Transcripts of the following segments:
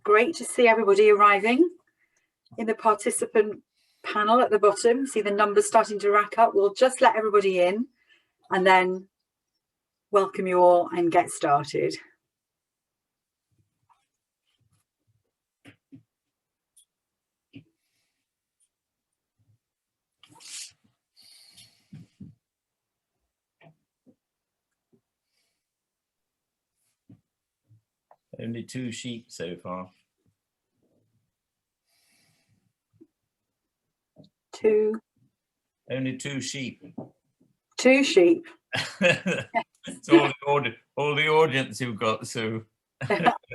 Great to see everybody arriving in the participant panel at the bottom. See the numbers starting to rack up. We'll just let everybody in and then welcome you all and get started. Only 2 sheep so far. 2. Only 2 sheep. 2 sheep. It's all the audience you've got, so. I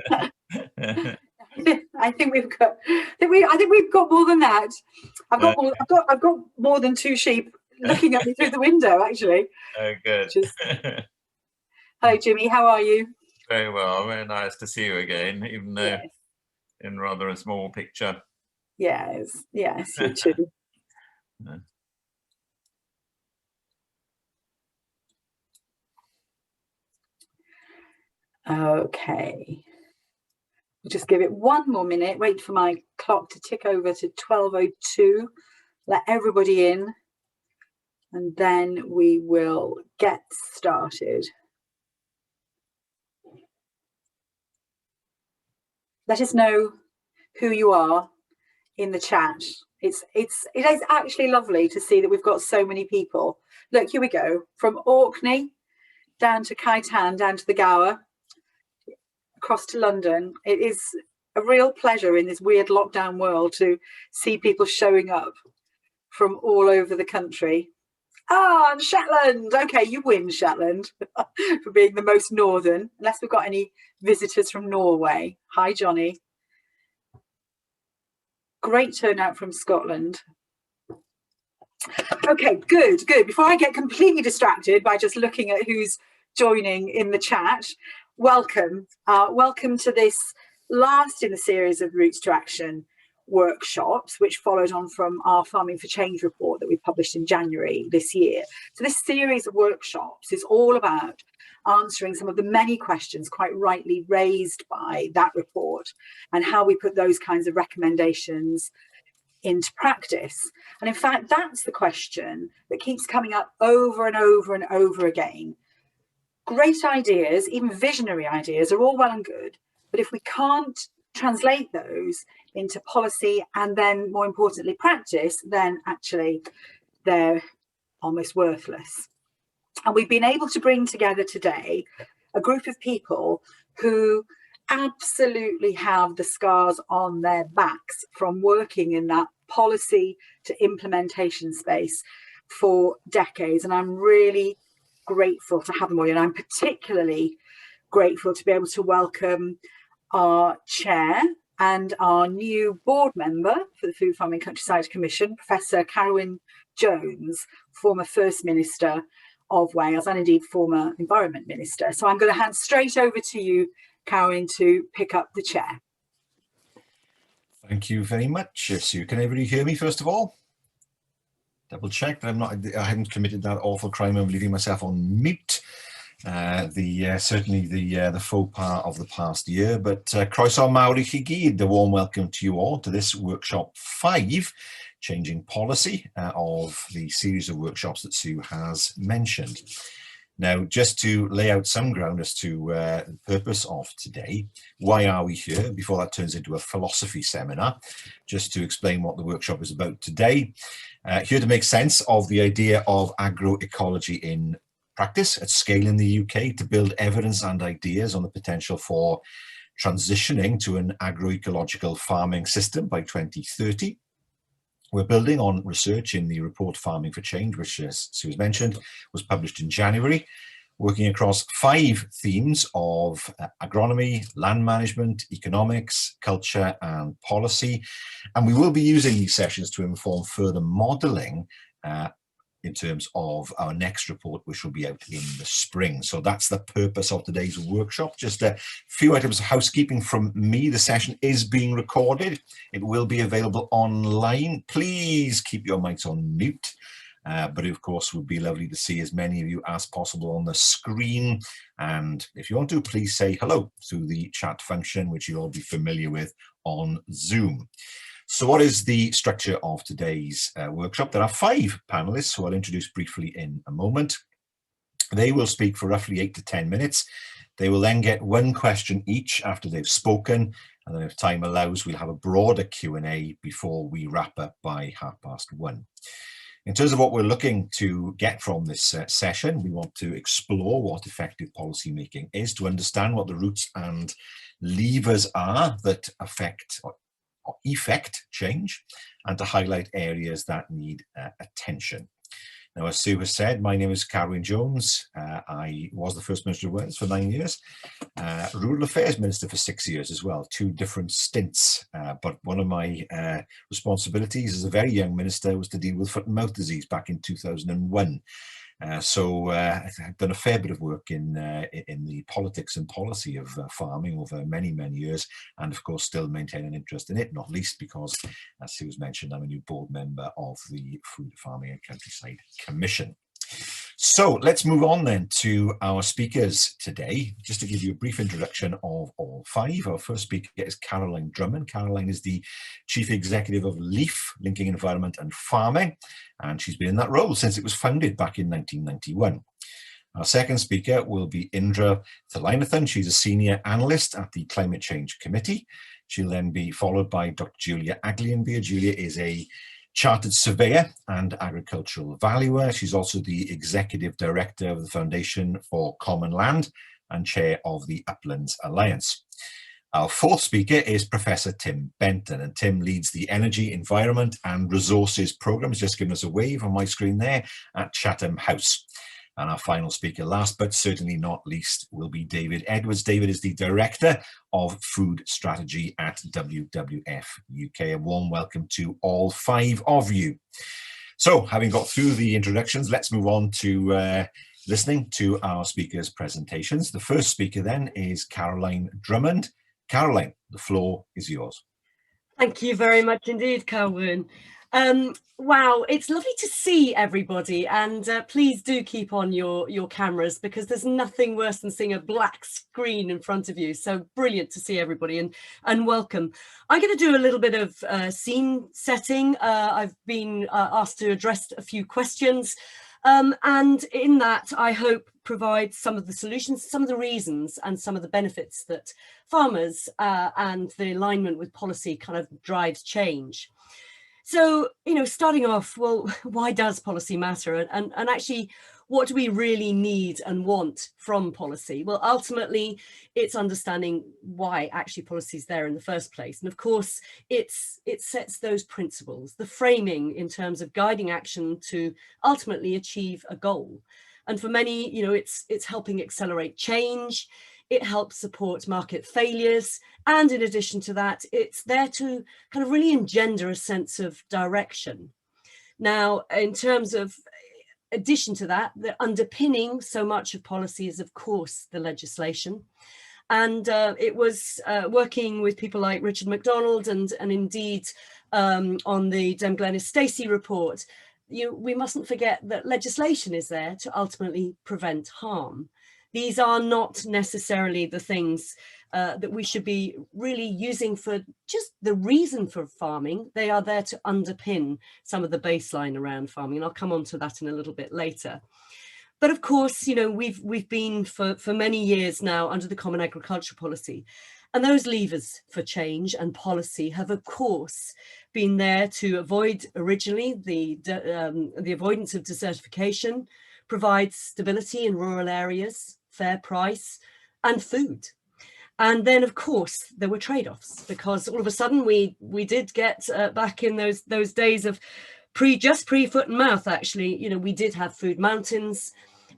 think we've got. I think we've got more than that. I've got more than 2 sheep looking at me through the window. Actually. Oh, good. Hello, Jimmy. How are you? Very well. Very nice to see you again, even though in rather a small picture. Yes. Yes. You too. Okay. We'll just give it 1 more minute, wait for my clock to tick over to 12:02, let everybody in, and then we will get started. Let us know who you are in the chat. It is actually lovely to see that we've got so many people. Look, here we go, from Orkney down to Chatham, down to the Gower, across to London. It is a real pleasure in this weird lockdown world to see people showing up from all over the country. Ah, and Shetland. Okay, you win, Shetland, for being the most northern, unless we've got any visitors from Norway. Hi, Johnny. Great turnout from Scotland. Okay, good. Before I get completely distracted by just looking at who's joining in the chat, welcome to this last in the series of Routes to Action workshops, which followed on from our Farming for Change report that we published in January this year. So this series of workshops is all about answering some of the many questions quite rightly raised by that report and how we put those kinds of recommendations into practice. And in fact, that's the question that keeps coming up over and over and over again. Great ideas, even visionary ideas, are all well and good, but if we can't translate those into policy and then, more importantly, practice, then actually they're almost worthless. And we've been able to bring together today a group of people who absolutely have the scars on their backs from working in that policy to implementation space for decades. And I'm really grateful to have them all. And I'm particularly grateful to be able to welcome our chair and our new board member for the Food Farming Countryside Commission, Professor Carwyn Jones, former First Minister of Wales and indeed former Environment Minister. So I'm going to hand straight over to you, Carwyn, to pick up the chair. Thank you very much, Sue. Can everybody hear me first of all? Double check that I haven't committed that awful crime of leaving myself on mute. Certainly the faux pas of the past year, but croeso mawr I chi gyd, a warm welcome to you all to this workshop 5, Changing Policy, of the series of workshops that Sue has mentioned. Now, just to lay out some ground as to the purpose of today, why are we here, before that turns into a philosophy seminar, just to explain what the workshop is about today. Here to make sense of the idea of agroecology in practice at scale in the UK, to build evidence and ideas on the potential for transitioning to an agroecological farming system by 2030. We're building on research in the report Farming for Change, which, as Sue has mentioned, was published in January, working across 5 themes of agronomy, land management, economics, culture, and policy. And we will be using these sessions to inform further modelling in terms of our next report, which will be out in the spring. So that's the purpose of today's workshop. Just a few items of housekeeping from me. The session is being recorded. It will be available online. Please keep your mics on mute. but of course, it would be lovely to see as many of you as possible on the screen. And if you want to, please say hello through the chat function, which you'll all be familiar with on Zoom. So what is the structure of today's workshop? There are 5 panelists who I'll introduce briefly in a moment. They will speak for roughly 8 to 10 minutes. They will then get 1 question each after they've spoken, and then if time allows, we'll have a broader Q&A before we wrap up by 1:30. In terms of what we're looking to get from this session, we want to explore what effective policy making is, to understand what the roots and levers are that affect or effect change, and to highlight areas that need attention. Now, as Sue has said, my name is Carwyn Jones. I was the First Minister of Wales for 9 years, Rural Affairs Minister for 6 years as well, 2 different stints. But one of my responsibilities as a very young minister was to deal with foot and mouth disease back in 2001. So I've done a fair bit of work in the politics and policy of farming over many, many years, and of course still maintain an interest in it, not least because, as Sue was mentioned, I'm a new board member of the Food, Farming and Countryside Commission. So let's move on then to our speakers today. Just to give you a brief introduction of all 5. Our first speaker is Caroline Drummond. Caroline is the Chief Executive of LEAF, Linking Environment and Farming, and she's been in that role since it was founded back in 1991. Our second speaker will be Indra Thilanathan. She's a Senior Analyst at the Climate Change Committee. She'll then be followed by Dr. Julia Aglionby. Julia is a Chartered Surveyor and Agricultural Valuer. She's also the Executive Director of the Foundation for Common Land and Chair of the Uplands Alliance. Our fourth speaker is Professor Tim Benton, and Tim leads the Energy, Environment and Resources Programme. He's just given us a wave on my screen there at Chatham House. And our final speaker, last but certainly not least, will be David Edwards. David is the Director of Food Strategy at WWF UK. A warm welcome to all 5 of you. So, having got through the introductions, let's move on to listening to our speakers' presentations. The first speaker then is Caroline Drummond. Caroline, the floor is yours. Thank you very much indeed, Carwyn. Wow, it's lovely to see everybody, and please do keep on your cameras, because there's nothing worse than seeing a black screen in front of you. So brilliant to see everybody, and welcome. I'm going to do a little bit of scene setting. I've been asked to address a few questions, and in that I hope provide some of the solutions, some of the reasons and some of the benefits that farmers and the alignment with policy kind of drives change. So, you know, starting off, well, why does policy matter? And actually, what do we really need and want from policy? Well, ultimately, it's understanding why actually policy is there in the first place. And of course, it sets those principles, the framing in terms of guiding action to ultimately achieve a goal. And for many, you know, it's helping accelerate change. It helps support market failures. And in addition to that, it's there to kind of really engender a sense of direction. Now, in terms of addition to that, the underpinning so much of policy is, of course, the legislation. And it was working with people like Richard MacDonald and indeed on the Glenys-Stacey report, we mustn't forget that legislation is there to ultimately prevent harm. These are not necessarily the things that we should be really using for just the reason for farming. They are there to underpin some of the baseline around farming, and I'll come on to that in a little bit later. But of course, you know, we've been for many years now under the Common Agricultural Policy, and those levers for change and policy have, of course, been there to avoid originally the avoidance of desertification, provide stability in rural areas, fair price and food. And then, of course, there were trade-offs, because all of a sudden we did get back in those days of pre-foot and mouth, actually, you know, we did have food mountains.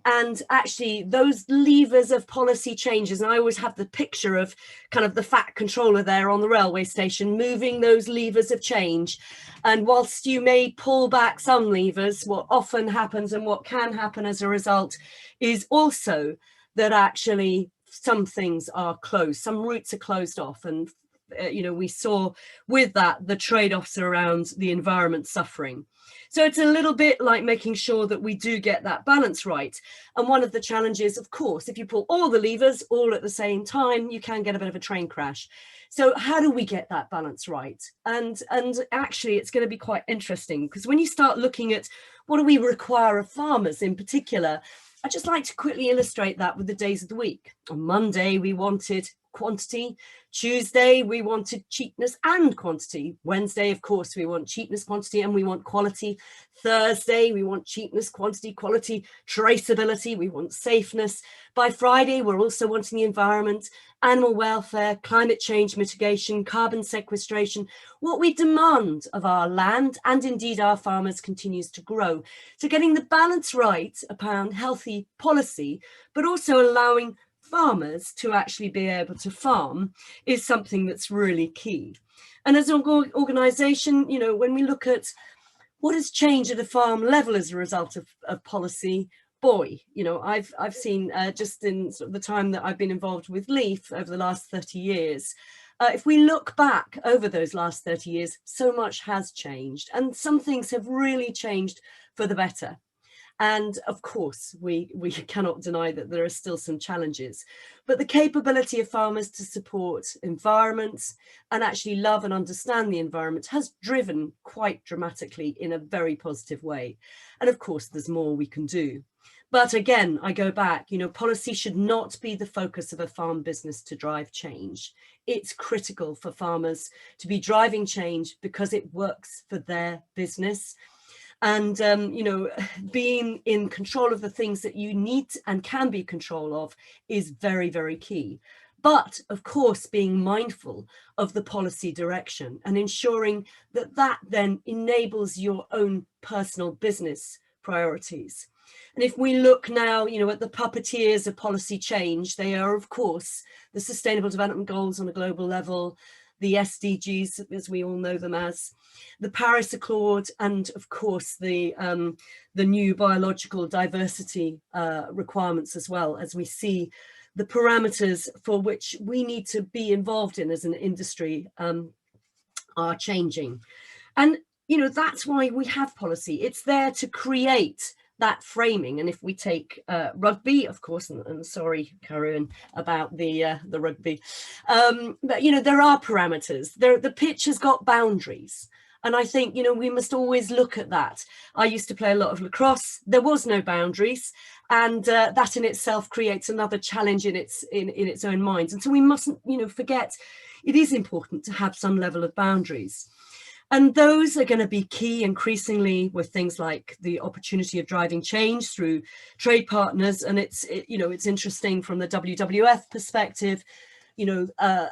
And actually those levers of policy changes, and I always have the picture of kind of the fat controller there on the railway station moving those levers of change. And whilst you may pull back some levers, what often happens and what can happen as a result is also that actually some things are closed, some routes are closed off, and you know, we saw with that the trade-offs around the environment suffering. So it's a little bit like making sure that we do get that balance right. And one of the challenges, of course, if you pull all the levers all at the same time, you can get a bit of a train crash. So how do we get that balance right? And actually, it's going to be quite interesting, because when you start looking at what do we require of farmers in particular, I'd just like to quickly illustrate that with the days of the week. On Monday, we wanted quantity. Tuesday, we wanted cheapness and quantity. Wednesday, of course, we want cheapness, quantity, and we want quality. Thursday, we want cheapness, quantity, quality, traceability. We want safeness. By Friday, we're also wanting the environment, animal welfare, climate change mitigation, carbon sequestration. What we demand of our land and indeed our farmers continues to grow. So getting the balance right around healthy policy, but also allowing farmers to actually be able to farm is something that's really key. And as an organisation, you know, when we look at what has changed at a farm level as a result of policy, boy, you know, I've seen just in sort of the time that I've been involved with LEAF over the last 30 years, if we look back over those last 30 years, so much has changed, and some things have really changed for the better. And of course, we cannot deny that there are still some challenges, but the capability of farmers to support environments and actually love and understand the environment has driven quite dramatically in a very positive way. And of course, there's more we can do. But again, I go back, you know, policy should not be the focus of a farm business to drive change. It's critical for farmers to be driving change because it works for their business. And, you know, being in control of the things that you need and can be control of is very, very key. But of course, being mindful of the policy direction and ensuring that that then enables your own personal business priorities. And if we look now, you know, at the puppeteers of policy change, they are, of course, the Sustainable Development Goals on a global level, the SDGs, as we all know them as, the Paris Accord, and of course the new biological diversity requirements as well, as we see the parameters for which we need to be involved in as an industry are changing. And, you know, that's why we have policy. It's there to create that framing. And if we take rugby, of course, and sorry, Carwyn, about the rugby, but, you know, there are parameters. The pitch has got boundaries. And I think, you know, we must always look at that. I used to play a lot of lacrosse. There was no boundaries. And that in itself creates another challenge in its own minds. And so we mustn't, you know, forget it is important to have some level of boundaries. And those are going to be key increasingly with things like the opportunity of driving change through trade partners. And it's interesting from the WWF perspective, you know,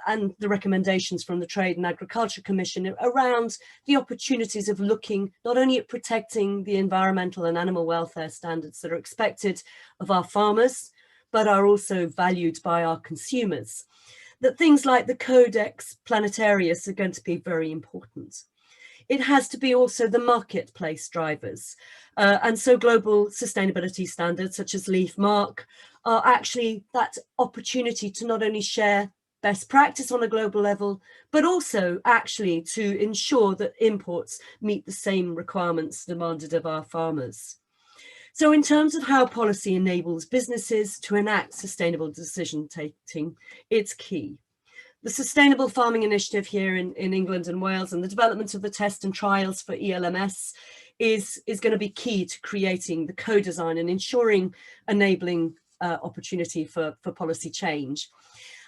and the recommendations from the Trade and Agriculture Commission around the opportunities of looking not only at protecting the environmental and animal welfare standards that are expected of our farmers, but are also valued by our consumers. That things like the Codex Planetarius are going to be very important. It has to be also the marketplace drivers. And so global sustainability standards such as LEAF Mark are actually that opportunity to not only share best practice on a global level, but also actually to ensure that imports meet the same requirements demanded of our farmers. So in terms of how policy enables businesses to enact sustainable decision taking, it's key. The Sustainable Farming Initiative here in England and Wales and the development of the test and trials for ELMS is going to be key to creating the co-design and ensuring enabling opportunity for policy change.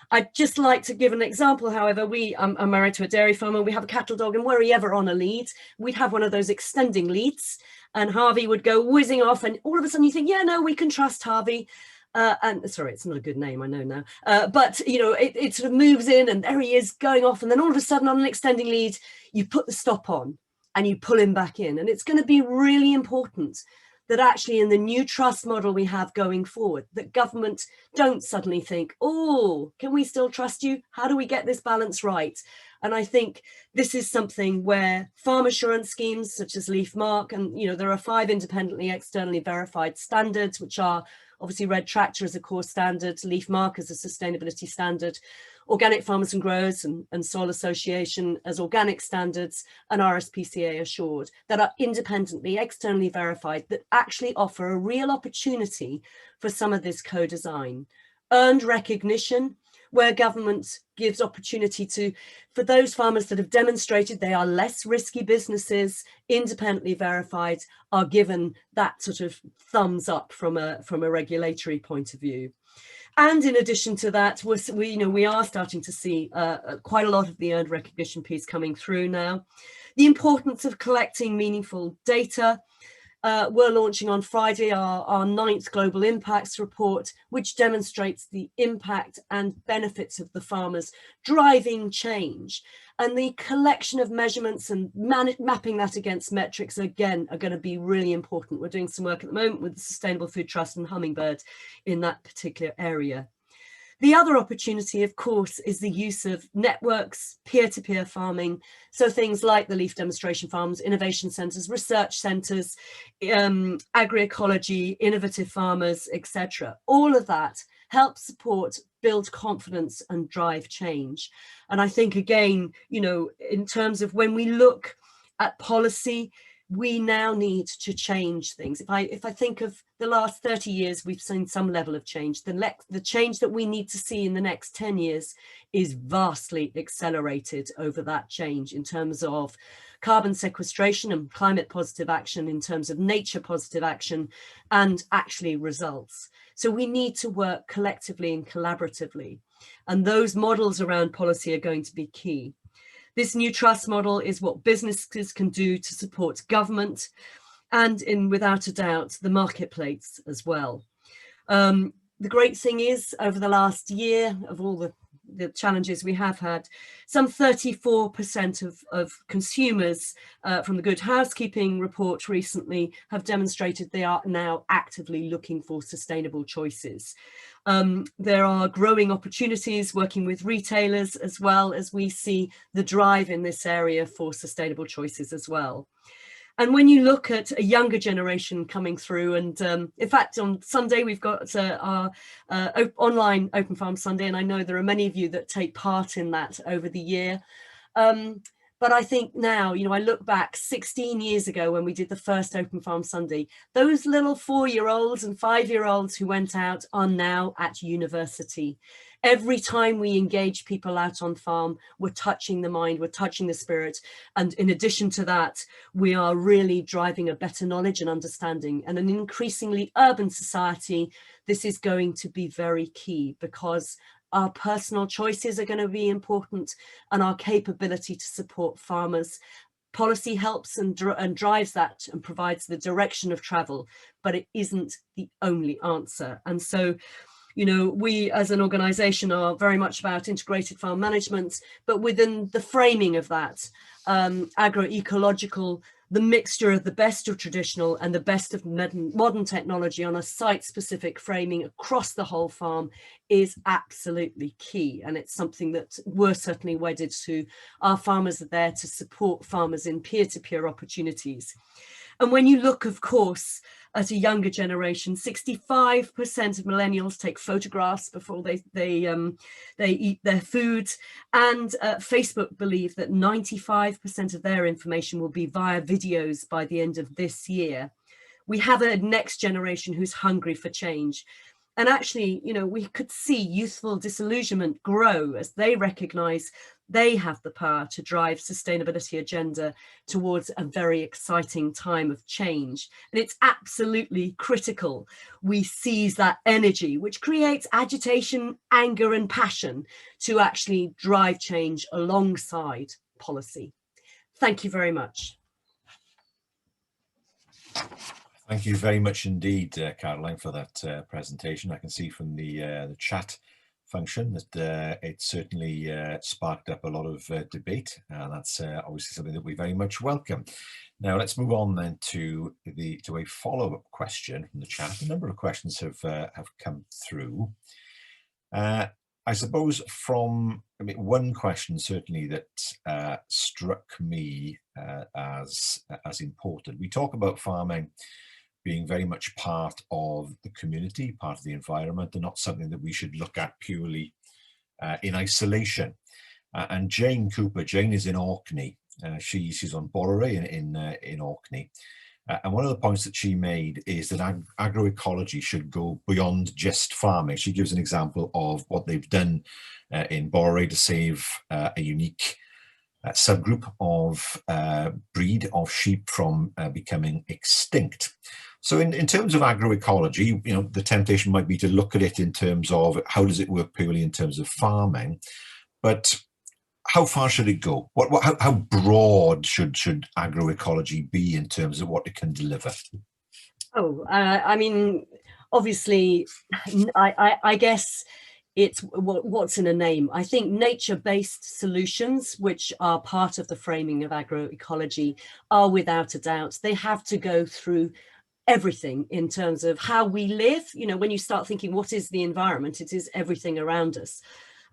I'd just like to give an example, however. I'm married to a dairy farmer, we have a cattle dog, and were he ever on a lead, we'd have one of those extending leads and Harvey would go whizzing off, and all of a sudden you think, yeah, no, we can trust Harvey. And sorry, it's not a good name, I know now, but you know, it sort of moves in and there he is going off, and then all of a sudden on an extending lead, you put the stop on and you pull him back in. And it's going to be really important that actually in the new trust model we have going forward, that government don't suddenly think, oh, can we still trust you? How do we get this balance right? And I think this is something where farm assurance schemes such as LEAF Mark, and you know, there are 5 independently externally verified standards, which are obviously Red Tractor as a core standard, LEAF Mark as a sustainability standard. Organic Farmers and Growers and Soil Association as organic standards, and RSPCA assured, that are independently, externally verified, that actually offer a real opportunity for some of this co-design. Earned recognition, where government gives opportunity for those farmers that have demonstrated they are less risky businesses, independently verified, are given that sort of thumbs up from a regulatory point of view. And in addition to that, we are starting to see quite a lot of the earned recognition piece coming through now. The importance of collecting meaningful data. We're launching on Friday our 9th Global Impacts Report, which demonstrates the impact and benefits of the farmers driving change. And the collection of measurements and mapping that against metrics, again, are going to be really important. We're doing some work at the moment with the Sustainable Food Trust and Hummingbird in that particular area. The other opportunity, of course, is the use of networks, peer-to-peer farming. So things like the leaf demonstration farms, innovation centres, research centres, agri-ecology, innovative farmers, etc. All of that helps support, build confidence and drive change. And I think, again, in terms of when we look at policy, we now need to change things. If I think of the last 30 years, we've seen some level of change. The change that we need to see in the next 10 years is vastly accelerated over that change in terms of carbon sequestration and climate positive action, in terms of nature positive action, and actually results. So we need to work collectively and collaboratively. And those models around policy are going to be key. This new trust model is what businesses can do to support government and, without a doubt, the marketplace as well. The great thing is, over the last year, of all the challenges we have had, some 34% of consumers from the Good Housekeeping report recently have demonstrated they are now actively looking for sustainable choices. There are growing opportunities working with retailers, as well as we see the drive in this area for sustainable choices as well. And when you look at a younger generation coming through, and in fact, on Sunday, we've got our online Open Farm Sunday, and I know there are many of you that take part in that over the year. But I think now, I look back 16 years ago when we did the first Open Farm Sunday, those little 4-year-olds and 5-year-olds who went out are now at university. Every time we engage people out on farm, we're touching the mind, we're touching the spirit. And in addition to that, we are really driving a better knowledge and understanding. And an increasingly urban society, this is going to be very key, because our personal choices are going to be important, and our capability to support farmers. Policy helps and drives that and provides the direction of travel, but it isn't the only answer. And so, we as an organisation are very much about integrated farm management, but within the framing of that, agroecological, the mixture of the best of traditional and the best of modern technology on a site-specific framing across the whole farm is absolutely key. And it's something that we're certainly wedded to. Our farmers are there to support farmers in peer-to-peer opportunities. And when you look, of course, at a younger generation, 65% of millennials take photographs before they eat their food, and Facebook believe that 95% of their information will be via videos by the end of this year. We have a next generation who's hungry for change. And actually, we could see youthful disillusionment grow as they recognise they have the power to drive sustainability agenda towards a very exciting time of change. And it's absolutely critical we seize that energy, which creates agitation, anger and passion, to actually drive change alongside policy. Thank you very much. Thank you very much indeed, Caroline, for that presentation. I can see from the chat function that it certainly sparked up a lot of debate. That's obviously something that we very much welcome. Now let's move on then to a follow-up question from the chat. A number of questions have come through. I suppose one question certainly that struck me as important. We talk about farming being very much part of the community, part of the environment, and not something that we should look at purely in isolation. And Jane Cooper, Jane is in Orkney. She's on Borray in Orkney. And one of the points that she made is that agroecology should go beyond just farming. She gives an example of what they've done in Borray to save a unique subgroup of breed of sheep from becoming extinct. So in terms of agroecology, you know, the temptation might be to look at it in terms of how does it work purely in terms of farming, but how far should it go? How broad should agroecology be in terms of what it can deliver? Oh, I mean, obviously, I guess it's what's in a name. I think nature-based solutions, which are part of the framing of agroecology, are without a doubt, they have to go through everything in terms of how we live. You know, when you start thinking, what is the environment? It is everything around us.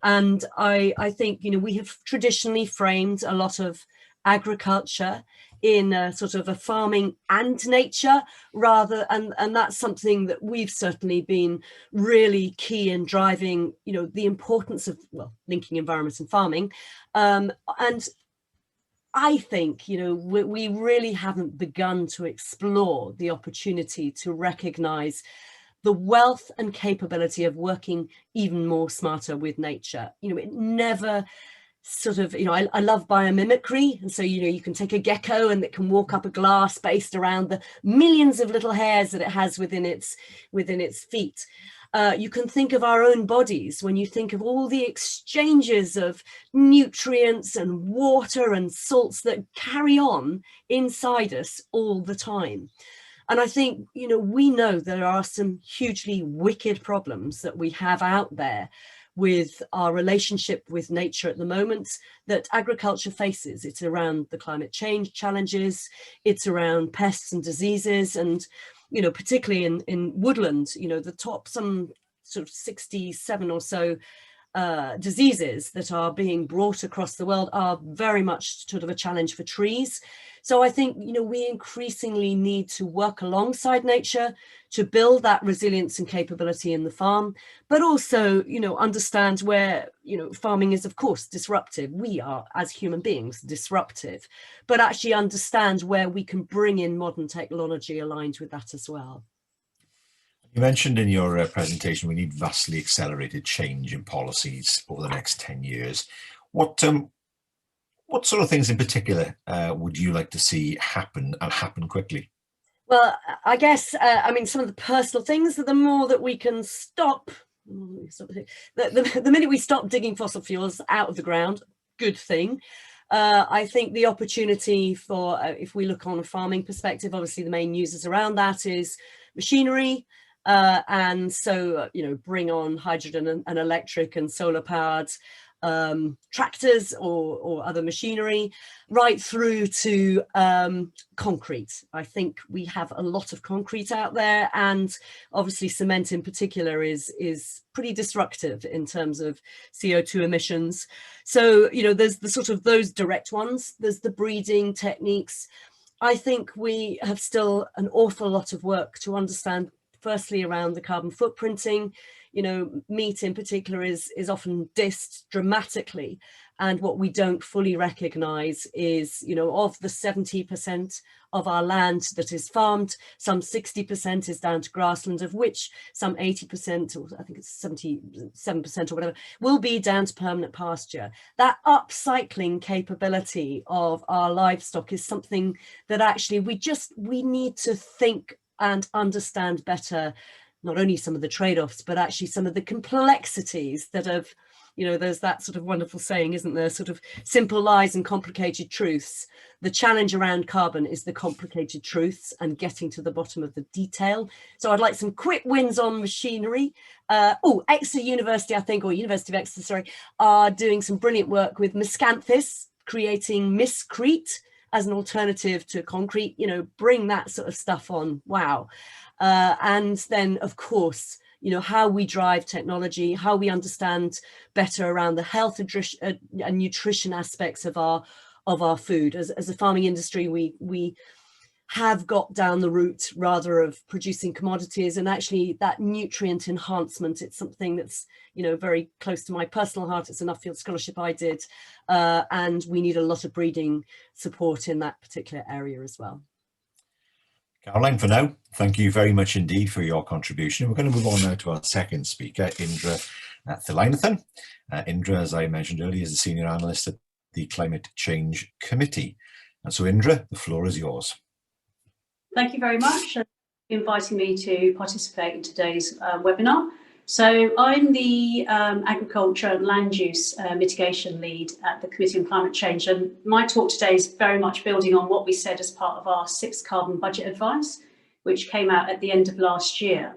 And I think, you know, we have traditionally framed a lot of agriculture in a sort of a farming and nature rather, and that's something that we've certainly been really key in driving, you know, the importance of, well, linking environment and farming. And I think, you know, we really haven't begun to explore the opportunity to recognize the wealth and capability of working even more smarter with nature. You know, it never sort of, you know, I love biomimicry. And so, you know, you can take a gecko and it can walk up a glass based around the millions of little hairs that it has within its feet. You can think of our own bodies when you think of all the exchanges of nutrients and water and salts that carry on inside us all the time. And I think, you know, we know there are some hugely wicked problems that we have out there with our relationship with nature at the moment that agriculture faces. It's around the climate change challenges, it's around pests and diseases, and, you know, particularly in woodland, you know, the top some sort of 67 or so diseases that are being brought across the world are very much sort of a challenge for trees. So I think, you know, we increasingly need to work alongside nature to build that resilience and capability in the farm, but also, you know, understand where, you know, farming is, of course, disruptive. We are, as human beings, disruptive, but actually understand where we can bring in modern technology aligned with that as well. You mentioned in your presentation we need vastly accelerated change in policies over the next 10 years. What sort of things in particular would you like to see happen and happen quickly? Well, I guess, I mean, some of the personal things are the more that we can stop, the minute we stop digging fossil fuels out of the ground, good thing. I think the opportunity for, if we look on a farming perspective, obviously the main users around that is machinery. And so, you know, bring on hydrogen and electric and solar powered tractors or other machinery, right through to concrete. I think we have a lot of concrete out there, and obviously cement in particular is pretty destructive in terms of CO2 emissions. So, you know, there's the sort of those direct ones, there's the breeding techniques. I think we have still an awful lot of work to understand, firstly around the carbon footprinting. You know, meat in particular is often dissed dramatically, and what we don't fully recognize is, you know, of the 70% of our land that is farmed, some 60% is down to grassland, of which some 80%, or I think it's 77% or whatever, will be down to permanent pasture. That upcycling capability of our livestock is something that actually we need to think and understand better, not only some of the trade-offs, but actually some of the complexities that have, you know, there's that sort of wonderful saying, isn't there, sort of simple lies and complicated truths. The challenge around carbon is the complicated truths and getting to the bottom of the detail. So I'd like some quick wins on machinery. Exeter University, I think, or University of Exeter, sorry, are doing some brilliant work with miscanthus, creating miscrete as an alternative to concrete. You know, bring that sort of stuff on. Wow. And then, of course, you know, how we drive technology, how we understand better around the health and nutrition aspects of our food. As a farming industry, we have got down the route rather of producing commodities, and actually that nutrient enhancement, it's something that's, you know, very close to my personal heart. It's an Nuffield scholarship I did, and we need a lot of breeding support in that particular area as well. Caroline, for now, thank you very much indeed for your contribution. We're going to move on now to our second speaker, Indra Thilanathan. Indra, as I mentioned earlier, is a senior analyst at the Climate Change Committee. And so, Indra, the floor is yours. Thank you very much for inviting me to participate in today's webinar. So I'm the Agriculture and Land Use Mitigation Lead at the Committee on Climate Change, and my talk today is very much building on what we said as part of our 6th Carbon Budget Advice, which came out at the end of last year.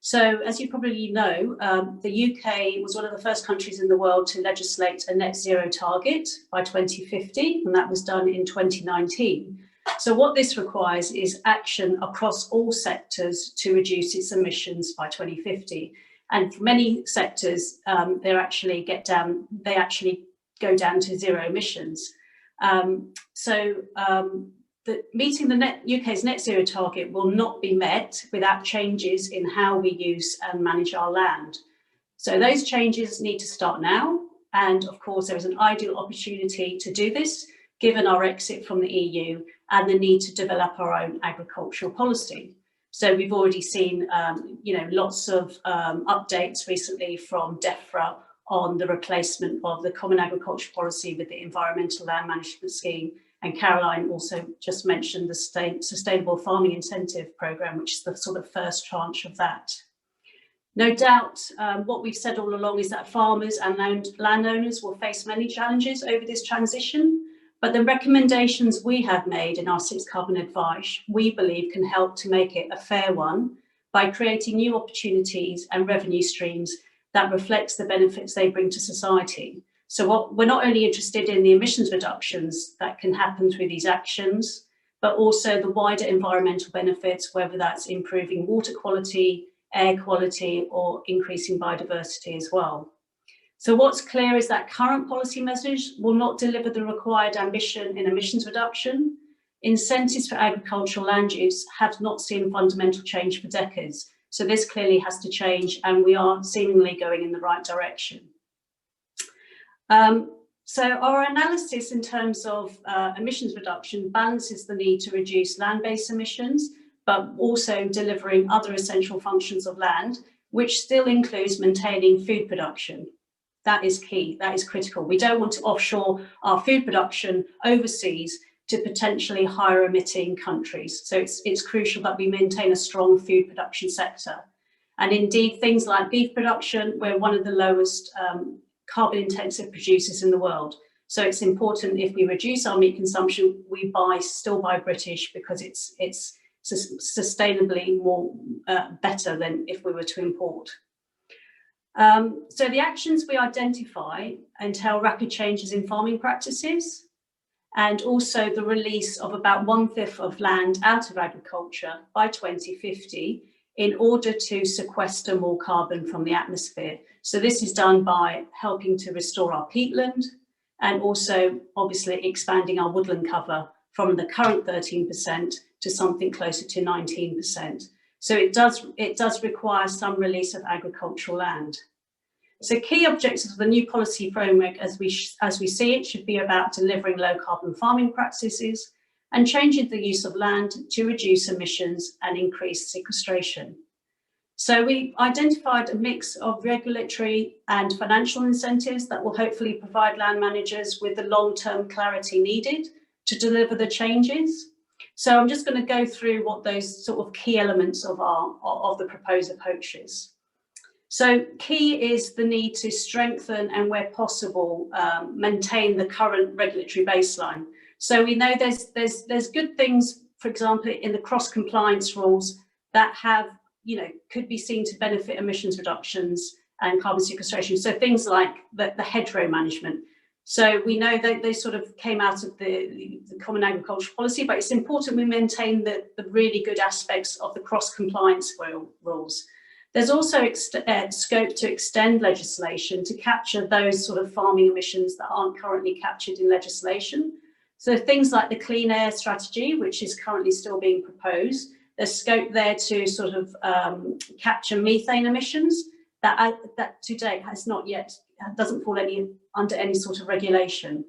So as you probably know, the UK was one of the first countries in the world to legislate a net zero target by 2050, and that was done in 2019. So what this requires is action across all sectors to reduce its emissions by 2050. And for many sectors, they actually go down to zero emissions. Meeting the UK's net zero target will not be met without changes in how we use and manage our land. So those changes need to start now. And of course, there is an ideal opportunity to do this, given our exit from the EU and the need to develop our own agricultural policy. So we've already seen, lots of updates recently from DEFRA on the replacement of the Common Agricultural Policy with the Environmental Land Management Scheme. And Caroline also just mentioned the Sustainable Farming Incentive Programme, which is the sort of first tranche of that. No doubt, what we've said all along is that farmers and landowners will face many challenges over this transition. But the recommendations we have made in our 6th Carbon Advice, we believe can help to make it a fair one by creating new opportunities and revenue streams that reflects the benefits they bring to society. So we're not only interested in the emissions reductions that can happen through these actions, but also the wider environmental benefits, whether that's improving water quality, air quality, or increasing biodiversity as well. So what's clear is that current policy measures will not deliver the required ambition in emissions reduction. Incentives for agricultural land use have not seen fundamental change for decades. So this clearly has to change, and we are seemingly going in the right direction. So our analysis in terms of emissions reduction balances the need to reduce land-based emissions, but also delivering other essential functions of land, which still includes maintaining food production. That is key, that is critical. We don't want to offshore our food production overseas to potentially higher emitting countries. So it's crucial that we maintain a strong food production sector. And indeed, things like beef production, we're one of the lowest carbon intensive producers in the world. So it's important, if we reduce our meat consumption, we still buy British, because it's sustainably more better than if we were to import. So the actions we identify entail rapid changes in farming practices, and also the release of about 1/5 of land out of agriculture by 2050 in order to sequester more carbon from the atmosphere. So this is done by helping to restore our peatland, and also obviously expanding our woodland cover from the current 13% to something closer to 19%. So it does require some release of agricultural land. So key objectives of the new policy framework, as we see it, should be about delivering low carbon farming practices and changing the use of land to reduce emissions and increase sequestration. So we identified a mix of regulatory and financial incentives that will hopefully provide land managers with the long-term clarity needed to deliver the changes. So I'm just going to go through what those sort of key elements of the proposed approach is. So key is the need to strengthen and, where possible, maintain the current regulatory baseline. So we know there's good things, for example, in the cross-compliance rules that have, could be seen to benefit emissions reductions and carbon sequestration. So things like the hedgerow management. So we know that they sort of came out of the Common Agricultural Policy, but it's important we maintain the really good aspects of the cross-compliance rules. There's also scope to extend legislation to capture those sort of farming emissions that aren't currently captured in legislation. So things like the clean air strategy, which is currently still being proposed, there's scope there to sort of capture methane emissions that to date has not yet, doesn't fall under any sort of regulation.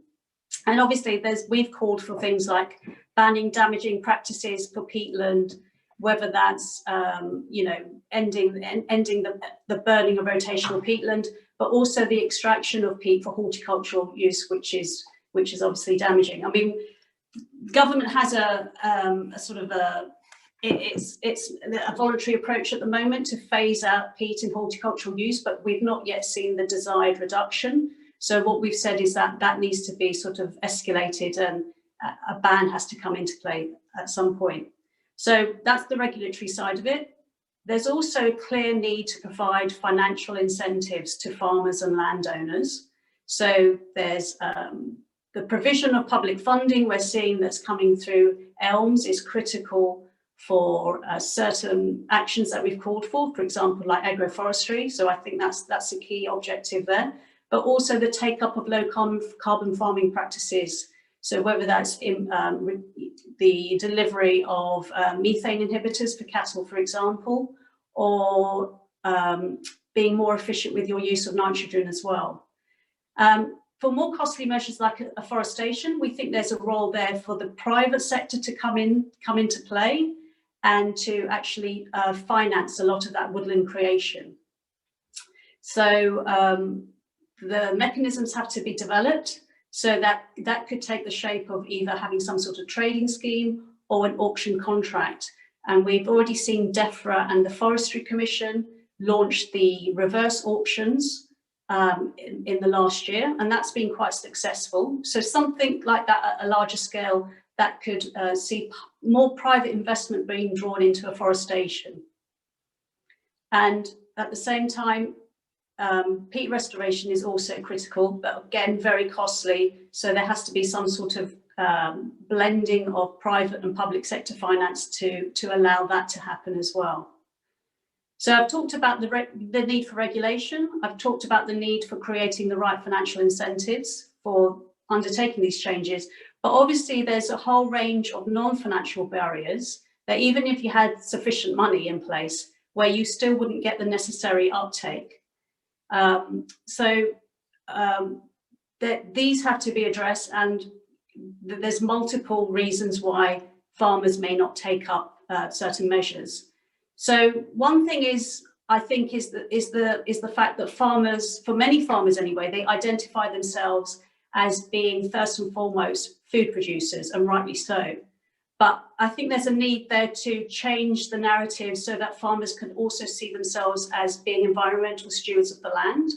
And obviously we've called for things like banning damaging practices for peatland, whether that's ending the burning of rotational peatland, but also the extraction of peat for horticultural use, which is obviously damaging. I mean, government has it's a voluntary approach at the moment to phase out peat in horticultural use, but we've not yet seen the desired reduction. So what we've said is that that needs to be sort of escalated, and a ban has to come into play at some point. So that's the regulatory side of it. There's also a clear need to provide financial incentives to farmers and landowners. So there's the provision of public funding we're seeing that's coming through ELMS is critical for certain actions that we've called for example, like agroforestry. So I think that's a key objective there, but also the take-up of low carbon farming practices. So whether that's in the delivery of methane inhibitors for cattle, for example, or being more efficient with your use of nitrogen as well. For more costly measures like afforestation, we think there's a role there for the private sector to come into play and to actually finance a lot of that woodland creation. So the mechanisms have to be developed. So that could take the shape of either having some sort of trading scheme or an auction contract. And we've already seen DEFRA and the Forestry Commission launch the reverse auctions in the last year, and that's been quite successful. So something like that at a larger scale that could see more private investment being drawn into afforestation. And at the same time, peat restoration is also critical, but again, very costly. So there has to be some sort of blending of private and public sector finance to allow that to happen as well. So I've talked about the need for regulation. I've talked about the need for creating the right financial incentives for undertaking these changes. But obviously there's a whole range of non-financial barriers that even if you had sufficient money in place, where you still wouldn't get the necessary uptake. These have to be addressed, and there's multiple reasons why farmers may not take up certain measures. So one thing is, I think, is the fact that farmers, for many farmers anyway, they identify themselves as being first and foremost food producers, and rightly so. But I think there's a need there to change the narrative so that farmers can also see themselves as being environmental stewards of the land.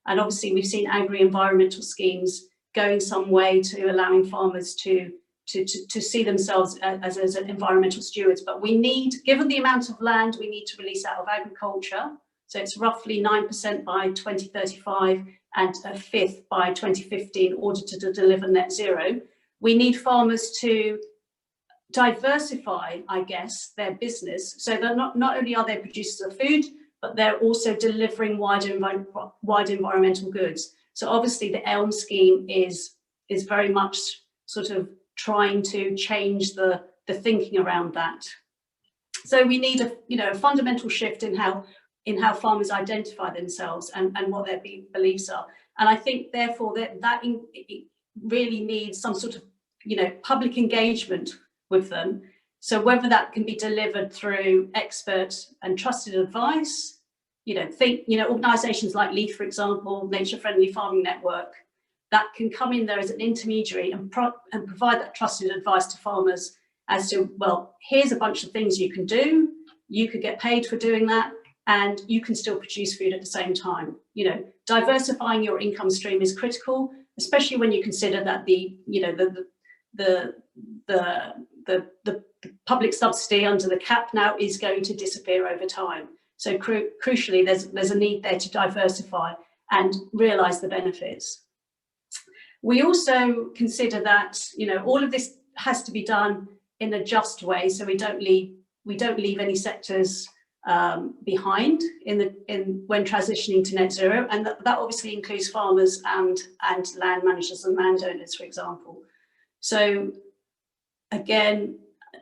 And obviously we've seen agri-environmental schemes going some way to allowing farmers to see themselves as environmental stewards. But we need, given the amount of land we need to release out of agriculture, so it's roughly 9% by 2035 and a fifth by 2050 in order to deliver net zero, we need farmers to diversify, I guess, their business, so that not only are they producers of food, but they're also delivering wider environmental goods. So obviously the ELM scheme is very much sort of trying to change the thinking around that. So we need a fundamental shift in how farmers identify themselves and what their beliefs are. And I think therefore that really needs some sort of public engagement with them. So whether that can be delivered through expert and trusted advice, organisations like LEAF, for example, Nature Friendly Farming Network, that can come in there as an intermediary and provide that trusted advice to farmers as to, well, here's a bunch of things you can do, you could get paid for doing that, and you can still produce food at the same time. Diversifying your income stream is critical, especially when you consider that the public subsidy under the cap now is going to disappear over time. So crucially, there's a need there to diversify and realise the benefits. We also consider that all of this has to be done in a just way, so we don't leave any sectors behind when transitioning to net zero, and that obviously includes farmers and land managers and landowners, for example. So again,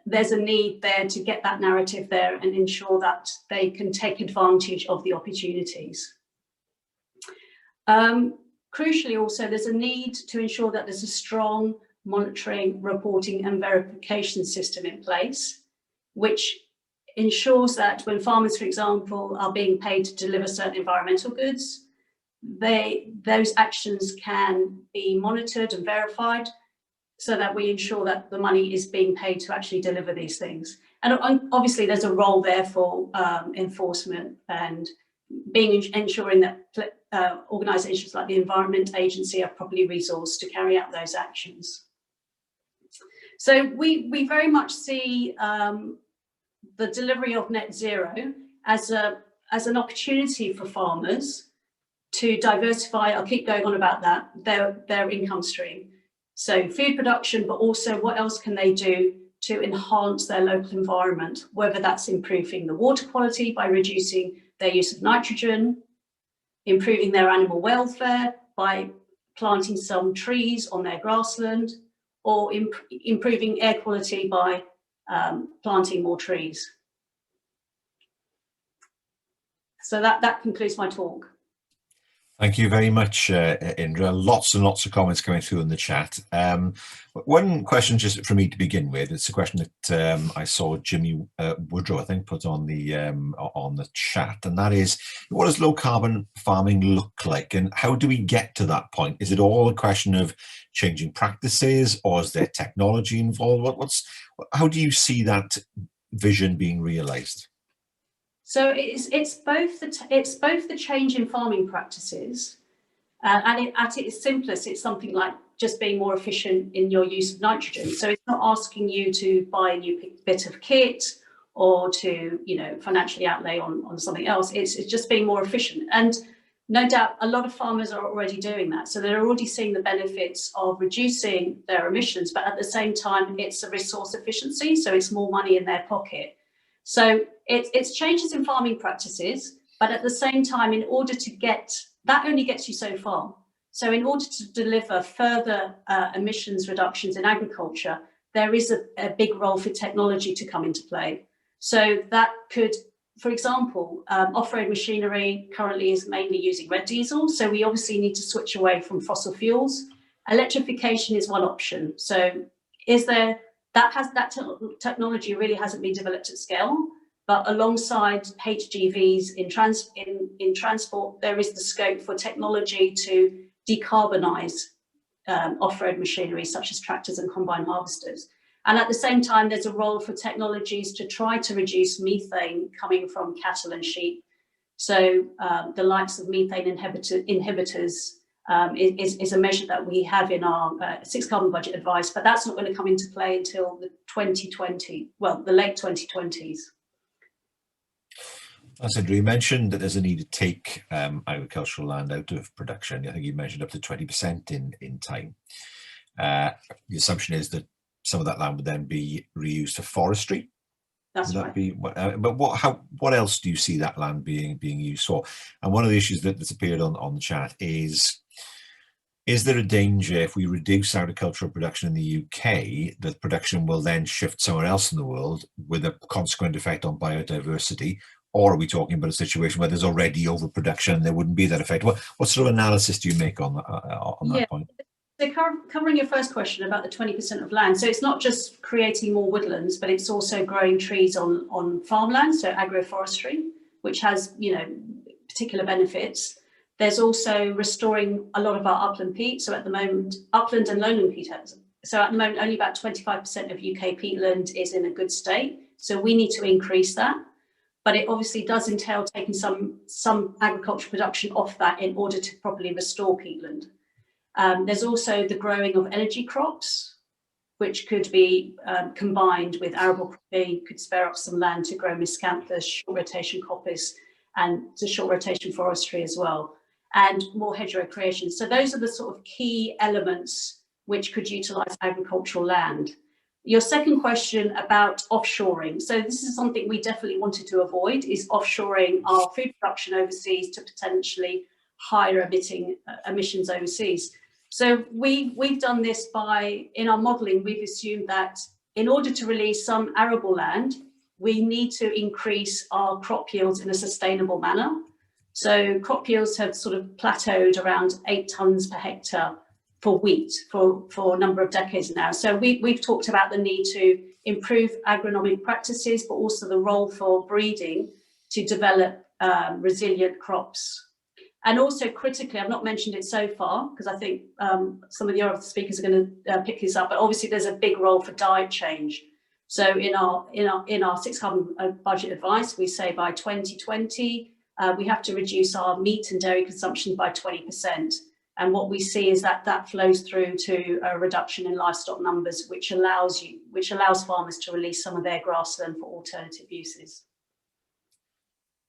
there's a need there to get that narrative there and ensure that they can take advantage of the opportunities. Crucially also, there's a need to ensure that there's a strong monitoring, reporting and verification system in place, which ensures that when farmers, for example, are being paid to deliver certain environmental goods, those actions can be monitored and verified so that we ensure that the money is being paid to actually deliver these things. And obviously there's a role there for enforcement and ensuring that organisations like the Environment Agency are properly resourced to carry out those actions. So we very much see the delivery of net zero as an opportunity for farmers to diversify, I'll keep going on about that, their income stream. So food production, but also what else can they do to enhance their local environment, whether that's improving the water quality by reducing their use of nitrogen, improving their animal welfare by planting some trees on their grassland, or improving air quality by planting more trees. So that concludes my talk. Thank you very much, Indra. Lots and lots of comments coming through in the chat. One question just for me to begin with, it's a question that I saw Jimmy Woodrow, I think, put on the chat, and that is, what does low carbon farming look like and how do we get to that point? Is it all a question of changing practices or is there technology involved? How do you see that vision being realized? So it's both the change in farming practices, and at its simplest, it's something like just being more efficient in your use of nitrogen. So it's not asking you to buy a new bit of kit or to financially outlay on something else. It's just being more efficient, and no doubt a lot of farmers are already doing that. So they're already seeing the benefits of reducing their emissions, but at the same time, it's a resource efficiency, so it's more money in their pocket. So it's changes in farming practices, but at the same time, in order to get, that only gets you so far. So in order to deliver further emissions reductions in agriculture, there is a big role for technology to come into play. So that could, for example, off-road machinery currently is mainly using red diesel. So we obviously need to switch away from fossil fuels. Electrification is one option. So that technology really hasn't been developed at scale, but alongside HGVs in transport, there is the scope for technology to decarbonise off-road machinery such as tractors and combine harvesters. And at the same time, there's a role for technologies to try to reduce methane coming from cattle and sheep. So the likes of methane inhibitors is a measure that we have in our 6 carbon budget advice, but that's not going to come into play until the late 2020s. As Indra, you mentioned that there's a need to take agricultural land out of production. I think you mentioned up to 20% in time. The assumption is that some of that land would then be reused for forestry. That's right. But what else do you see that land being used for? And one of the issues that's appeared on the chat is there a danger if we reduce agricultural production in the UK that production will then shift somewhere else in the world with a consequent effect on biodiversity? Or are we talking about a situation where there's already overproduction and there wouldn't be that effect? What sort of analysis do you make on that point? So covering your first question about the 20% of land, so it's not just creating more woodlands, but it's also growing trees on farmland, so agroforestry, which has particular benefits. There's also restoring a lot of our upland peat. So at the moment, upland and lowland peat. So at the moment, only about 25% of UK peatland is in a good state. So we need to increase that. But it obviously does entail taking some agricultural production off that in order to properly restore peatland. There's also the growing of energy crops, which could be combined with arable cropping, could spare up some land to grow miscanthus, short rotation coppice, and to short rotation forestry as well, and more hedgerow creation. So those are the sort of key elements which could utilise agricultural land. Your second question about offshoring. So this is something we definitely wanted to avoid, is offshoring our food production overseas to potentially higher emissions overseas. So we've done this in our modelling, we've assumed that in order to release some arable land, we need to increase our crop yields in a sustainable manner. So crop yields have sort of plateaued around 8 tonnes per hectare for wheat for a number of decades now. So we've talked about the need to improve agronomic practices, but also the role for breeding to develop resilient crops. And also critically, I've not mentioned it so far, because I think some of the other speakers are going to pick this up, but obviously there's a big role for diet change. So in our 6 carbon budget advice, we say by 2020, we have to reduce our meat and dairy consumption by 20%. And what we see is that flows through to a reduction in livestock numbers, which allows farmers to release some of their grassland for alternative uses.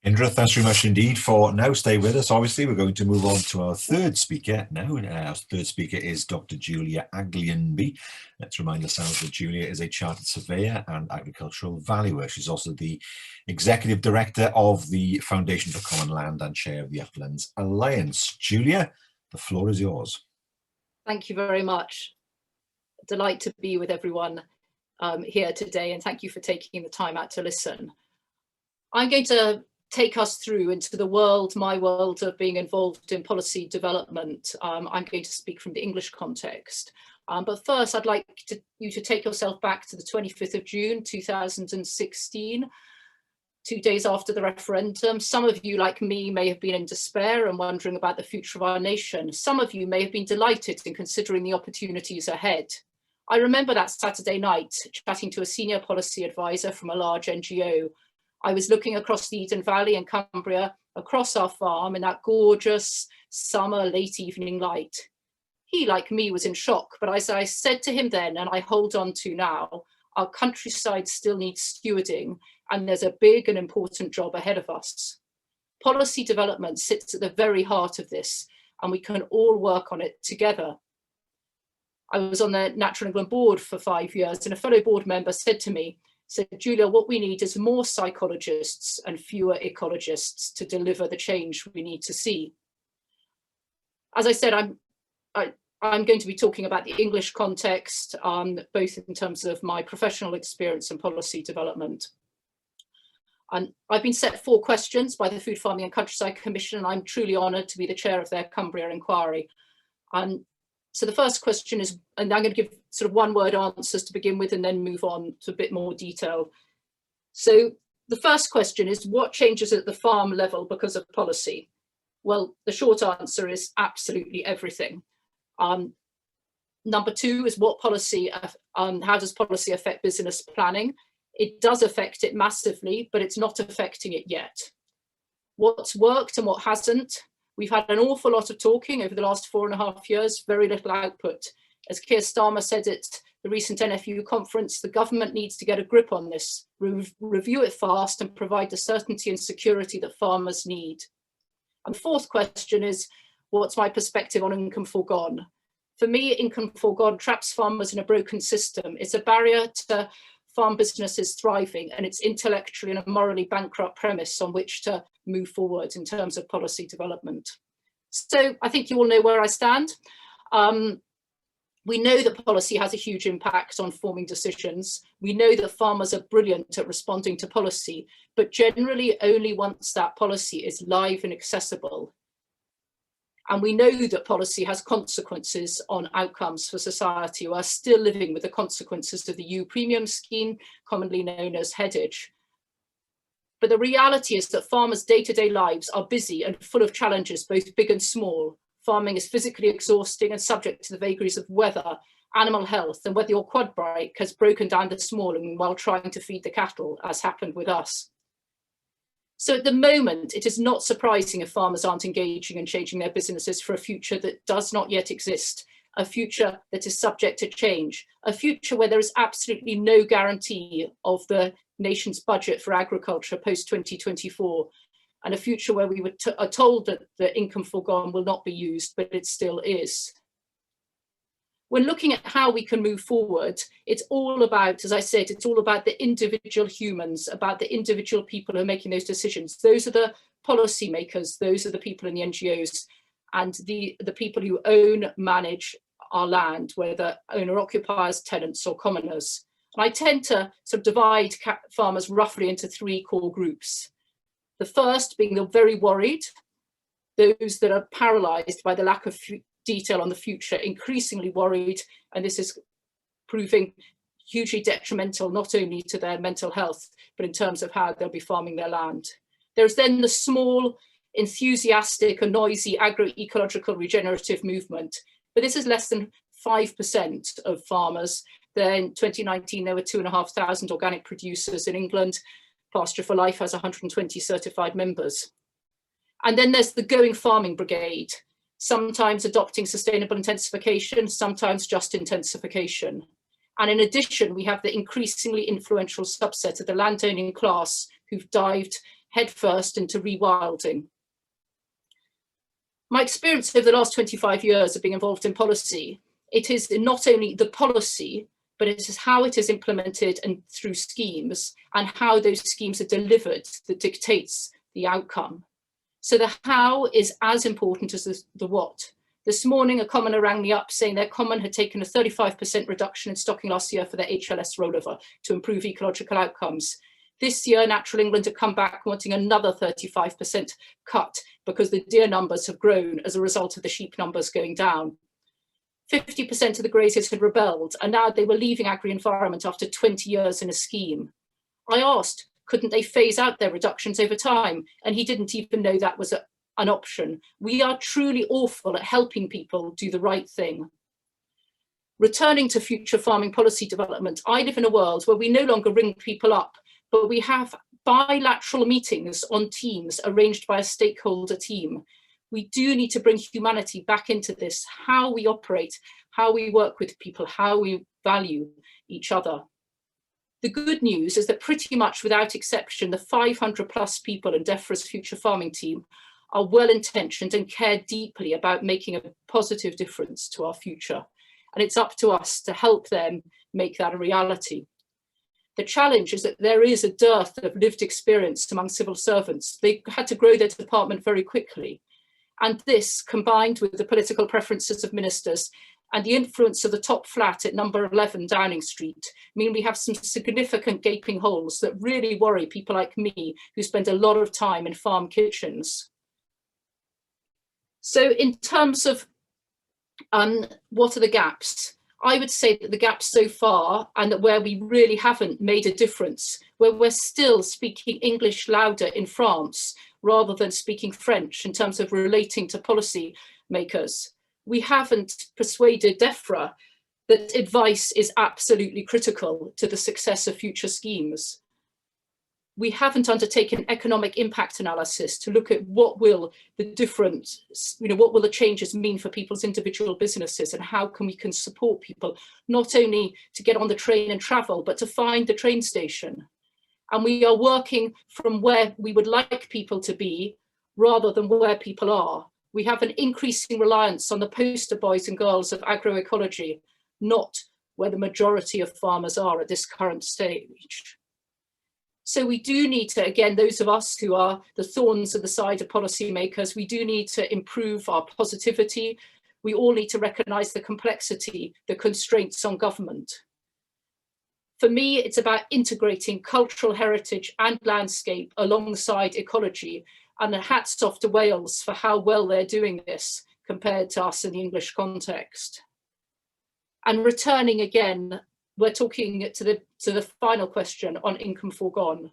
Indra, thanks very much indeed for now. Stay with us. Obviously, we're going to move on to our third speaker now. Our third speaker is Dr. Julia Aglionby. Let's remind ourselves that Julia is a chartered surveyor and agricultural valuer. She's also the executive director of the Foundation for Common Land and chair of the Uplands Alliance. Julia, the floor is yours. Thank you very much. Delight to be with everyone here today, and thank you for taking the time out to listen. I'm going to take us through into the world, my world of being involved in policy development. I'm going to speak from the English context. But first, I'd like you to take yourself back to the 25th of June, 2016, 2 days after the referendum. Some of you, like me, may have been in despair and wondering about the future of our nation. Some of you may have been delighted in considering the opportunities ahead. I remember that Saturday night chatting to a senior policy advisor from a large NGO. I was looking across the Eden Valley in Cumbria, across our farm in that gorgeous summer late evening light. He, like me, was in shock, but as I said to him then, and I hold on to now, our countryside still needs stewarding, and there's a big and important job ahead of us. Policy development sits at the very heart of this, and we can all work on it together. I was on the Natural England board for 5 years, and a fellow board member said to me, Julia, what we need is more psychologists and fewer ecologists to deliver the change we need to see. As I said, I'm going to be talking about the English context, both in terms of my professional experience and policy development. And I've been set 4 questions by the Food Farming and Countryside Commission, and I'm truly honoured to be the chair of their Cumbria inquiry. So the first question is, and I'm going to give sort of one-word answers to begin with and then move on to a bit more detail. So the first question is, what changes at the farm level because of policy? Well, the short answer is absolutely everything. Number 2 is what policy, how does policy affect business planning? It does affect it massively, but it's not affecting it yet. What's worked and what hasn't? We've had an awful lot of talking over the last 4.5 years, very little output. As Keir Starmer said at the recent NFU conference, the government needs to get a grip on this, review it fast and provide the certainty and security that farmers need. And the fourth question is, what's my perspective on income foregone? For me, income foregone traps farmers in a broken system. It's a barrier to farm businesses thriving, and it's intellectually and a morally bankrupt premise on which to move forward in terms of policy development. So I think you all know where I stand. We know that policy has a huge impact on forming decisions. We know that farmers are brilliant at responding to policy, but generally only once that policy is live and accessible. And we know that policy has consequences on outcomes for society who are still living with the consequences of the EU premium scheme, commonly known as headage. But the reality is that farmers' day-to-day lives are busy and full of challenges, both big and small. Farming is physically exhausting and subject to the vagaries of weather, animal health, and whether your quad bike has broken down this morning while trying to feed the cattle, as happened with us. So at the moment, it is not surprising if farmers aren't engaging and changing their businesses for a future that does not yet exist, a future that is subject to change, a future where there is absolutely no guarantee of the nation's budget for agriculture post-2024, and a future where we are told that the income foregone will not be used, but it still is. When looking at how we can move forward, it's all about, as I said, it's all about the individual humans, about the individual people who are making those decisions. Those are the policymakers, those are the people in the NGOs. and the people who own, manage our land, whether owner-occupiers, tenants or commoners. And I tend to sort of divide farmers roughly into three core groups. The first being the very worried, those that are paralysed by the lack of detail on the future, increasingly worried, and this is proving hugely detrimental not only to their mental health, but in terms of how they'll be farming their land. There's then the small, enthusiastic and noisy agri-ecological regenerative movement, but this is less than 5% of farmers. Then in 2019, there were 2,500 organic producers in England. Pasture for Life has 120 certified members. And then there's the Going Farming Brigade, sometimes adopting sustainable intensification, sometimes just intensification. And in addition, we have the increasingly influential subset of the landowning class who've dived headfirst into rewilding. My experience over the last 25 years of being involved in policy, it is not only the policy, but it is how it is implemented and through schemes and how those schemes are delivered that dictates the outcome. So the how is as important as the what. This morning, a commoner rang me up saying their common had taken a 35% reduction in stocking last year for their HLS rollover to improve ecological outcomes. This year, Natural England have come back wanting another 35% cut because the deer numbers have grown as a result of the sheep numbers going down. 50% of the graziers had rebelled, and now they were leaving agri-environment after 20 years in a scheme. I asked, couldn't they phase out their reductions over time? And he didn't even know that was an option. We are truly awful at helping people do the right thing. Returning to future farming policy development, I live in a world where we no longer ring people up, but we have bilateral meetings on Teams arranged by a stakeholder team. We do need to bring humanity back into this, how we operate, how we work with people, how we value each other. The good news is that pretty much without exception, the 500 plus people in DEFRA's future farming team are well-intentioned and care deeply about making a positive difference to our future. And it's up to us to help them make that a reality. The challenge is that there is a dearth of lived experience among civil servants. They had to grow their department very quickly. And this, combined with the political preferences of ministers and the influence of the top flat at number 11 Downing Street, mean we have some significant gaping holes that really worry people like me who spend a lot of time in farm kitchens. So in terms of what are the gaps? I would say that the gaps so far, and that where we really haven't made a difference, where we're still speaking English louder in France rather than speaking French in terms of relating to policy makers. We haven't persuaded DEFRA that advice is absolutely critical to the success of future schemes. We haven't undertaken economic impact analysis to look at what will the different, what will the changes mean for people's individual businesses and how we can support people, not only to get on the train and travel, but to find the train station. And we are working from where we would like people to be rather than where people are. We have an increasing reliance on the poster boys and girls of agroecology, not where the majority of farmers are at this current stage. So we do need to, again, those of us who are the thorns of the side of policymakers, we do need to improve our positivity. We all need to recognise the complexity, the constraints on government. For me, it's about integrating cultural heritage and landscape alongside ecology, and hats off to Wales for how well they're doing this compared to us in the English context. And returning again, we're talking to the final question on income foregone.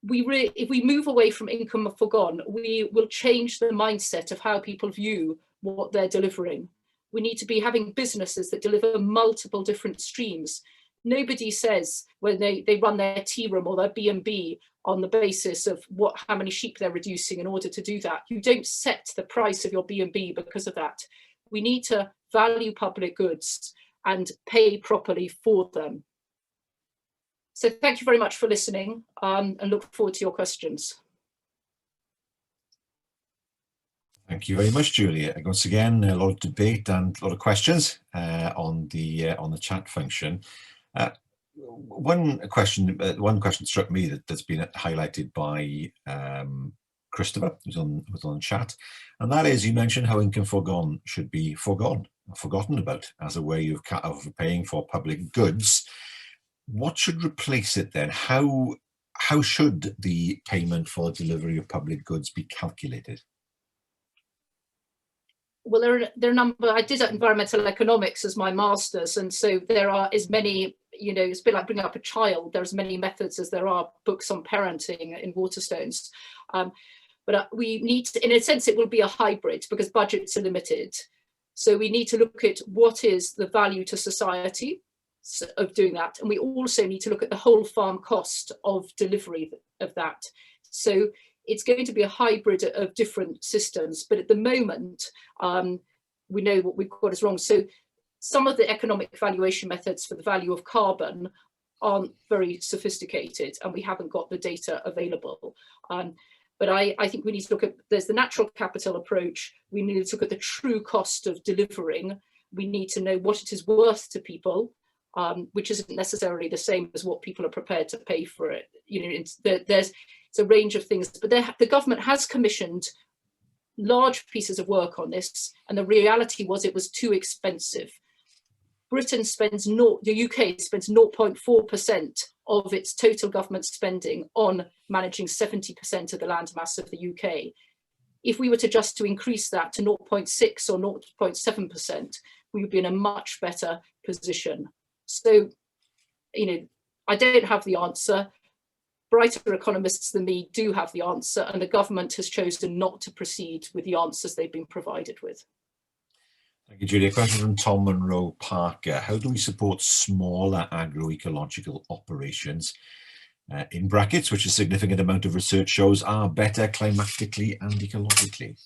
If we move away from income foregone, we will change the mindset of how people view what they're delivering. We need to be having businesses that deliver multiple different streams. Nobody says when they run their tea room or their B&B on the basis of how many sheep they're reducing in order to do that. You don't set the price of your B&B because of that. We need to value public goods and pay properly for them. So thank you very much for listening, and look forward to your questions. Thank you very much, Julia. Once again, a lot of debate and a lot of questions on the chat function. One question struck me that's been highlighted by Christopher, who's on chat, and that is, you mentioned how income foregone should be forgotten about as a way of paying for public goods. What should replace it then? How should the payment for the delivery of public goods be calculated? Well, there are a number. I did environmental economics as my master's, and so there are as many, it's a bit like bringing up a child. There's as many methods as there are books on parenting in Waterstones. But we need to, in a sense, it will be a hybrid because budgets are limited. So we need to look at what is the value to society of doing that. And we also need to look at the whole farm cost of delivery of that. So it's going to be a hybrid of different systems, but at the moment, we know what we've got is wrong. So some of the economic valuation methods for the value of carbon aren't very sophisticated, and we haven't got the data available. But I think we need to look at, there's the natural capital approach. We need to look at the true cost of delivering. We need to know what it is worth to people, which isn't necessarily the same as what people are prepared to pay for it. It's a range of things, but the government has commissioned large pieces of work on this, and the reality was it was too expensive. Britain spends the UK spends 0.4% of its total government spending on managing 70% of the land mass of the UK. If we were to increase that to 0.6 or 0.7%, we would be in a much better position. So, I don't have the answer. Brighter economists than me do have the answer, and the government has chosen not to proceed with the answers they've been provided with. Thank you, Julia. Question from Tom Monroe Parker. How do we support smaller agroecological operations, in brackets, which a significant amount of research shows are better climatically and ecologically?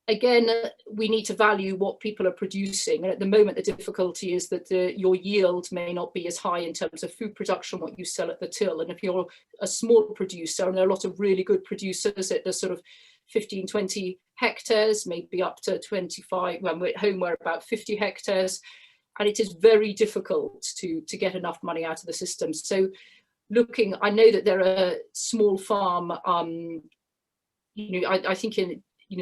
Again, we need to value what people are producing. And at the moment, the difficulty is that your yield may not be as high in terms of food production, what you sell at the till. And if you're a small producer, and there are a lot of really good producers at the sort of 15, 20 hectares, maybe up to 25, when we're at home, we're about 50 hectares. And it is very difficult to get enough money out of the system. So I know that there are small farm, I think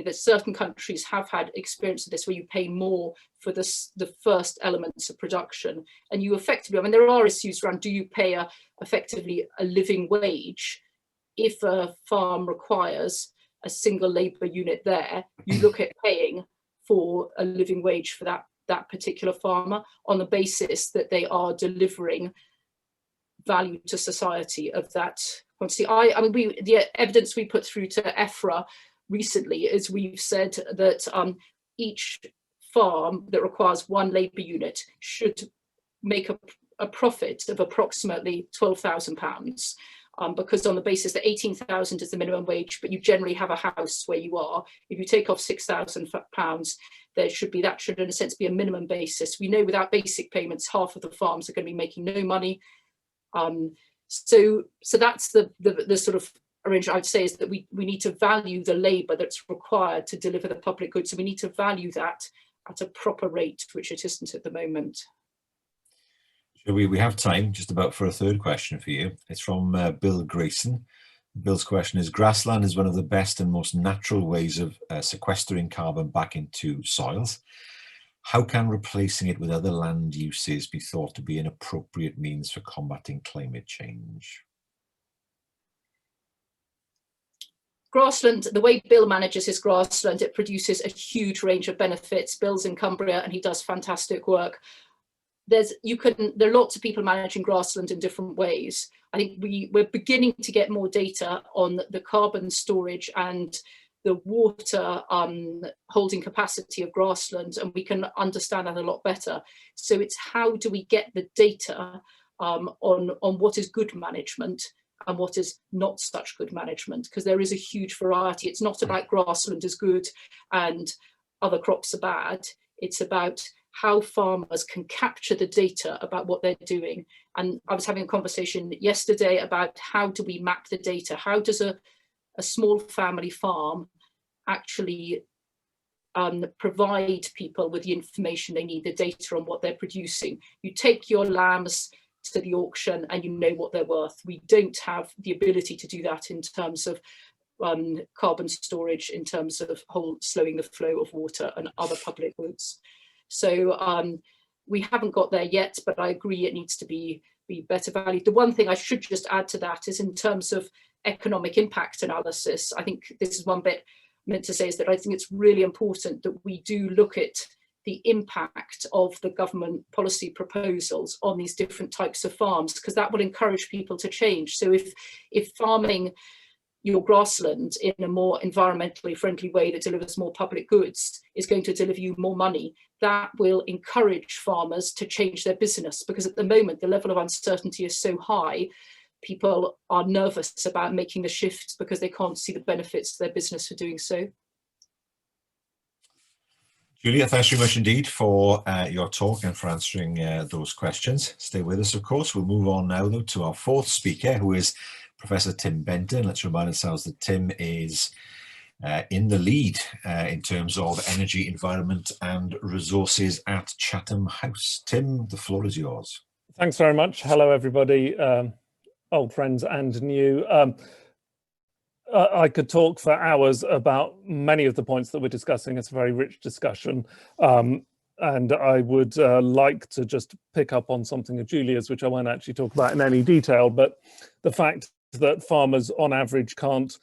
that certain countries have had experience of this where you pay more for the first elements of production, and you effectively, there are issues around, do you pay effectively a living wage? If a farm requires a single labour unit there, you look at paying for a living wage for that particular farmer on the basis that they are delivering value to society of that quantity. The evidence we put through to EFRA recently is we've said that each farm that requires one labour unit should make a profit of approximately £12,000, because on the basis that 18,000 is the minimum wage, but you generally have a house where you are. If you take off £6,000, that should in a sense be a minimum basis. We know without basic payments, half of the farms are going to be making no money. So that's the sort of arrangement I would say is that we need to value the labour that's required to deliver the public goods. So we need to value that at a proper rate, which it isn't at the moment. We have time just about for a third question for you. It's from Bill Grayson. Bill's question is, grassland is one of the best and most natural ways of sequestering carbon back into soils. How can replacing it with other land uses be thought to be an appropriate means for combating climate change? Grassland, the way Bill manages his grassland, it produces a huge range of benefits. Bill's in Cumbria and he does fantastic work. There are lots of people managing grassland in different ways. I think we're beginning to get more data on the carbon storage and the water holding capacity of grassland, and we can understand that a lot better. So it's how do we get the data on what is good management and what is not such good management, because there is a huge variety. It's not about grassland is good and other crops are bad. It's about how farmers can capture the data about what they're doing. And I was having a conversation yesterday about how do we map the data? How does a small family farm actually provide people with the information they need, the data on what they're producing? You take your lambs to the auction and you know what they're worth. We don't have the ability to do that in terms of carbon storage, in terms of slowing the flow of water and other public goods. So we haven't got there yet, but I agree it needs to be better valued. The one thing I should just add to that is in terms of economic impact analysis, I think this is one bit meant to say, is that I think it's really important that we do look at the impact of the government policy proposals on these different types of farms, because that will encourage people to change. So if farming your grassland in a more environmentally friendly way that delivers more public goods is going to deliver you more money, that will encourage farmers to change their business, because at the moment the level of uncertainty is so high, people are nervous about making the shift because they can't see the benefits to their business for doing so. Julia, thanks very much indeed for your talk and for answering those questions. Stay with us, of course. We'll move on now, though, to our fourth speaker, who is Professor Tim Benton. Let's remind ourselves that Tim is in the lead in terms of energy, environment and resources at Chatham House. Tim, the floor is yours. Thanks very much. Hello, everybody, old friends and new. I could talk for hours about many of the points that we're discussing. It's a very rich discussion. And I would like to just pick up on something of Julia's, which I won't actually talk about in any detail, but the fact that farmers on average can't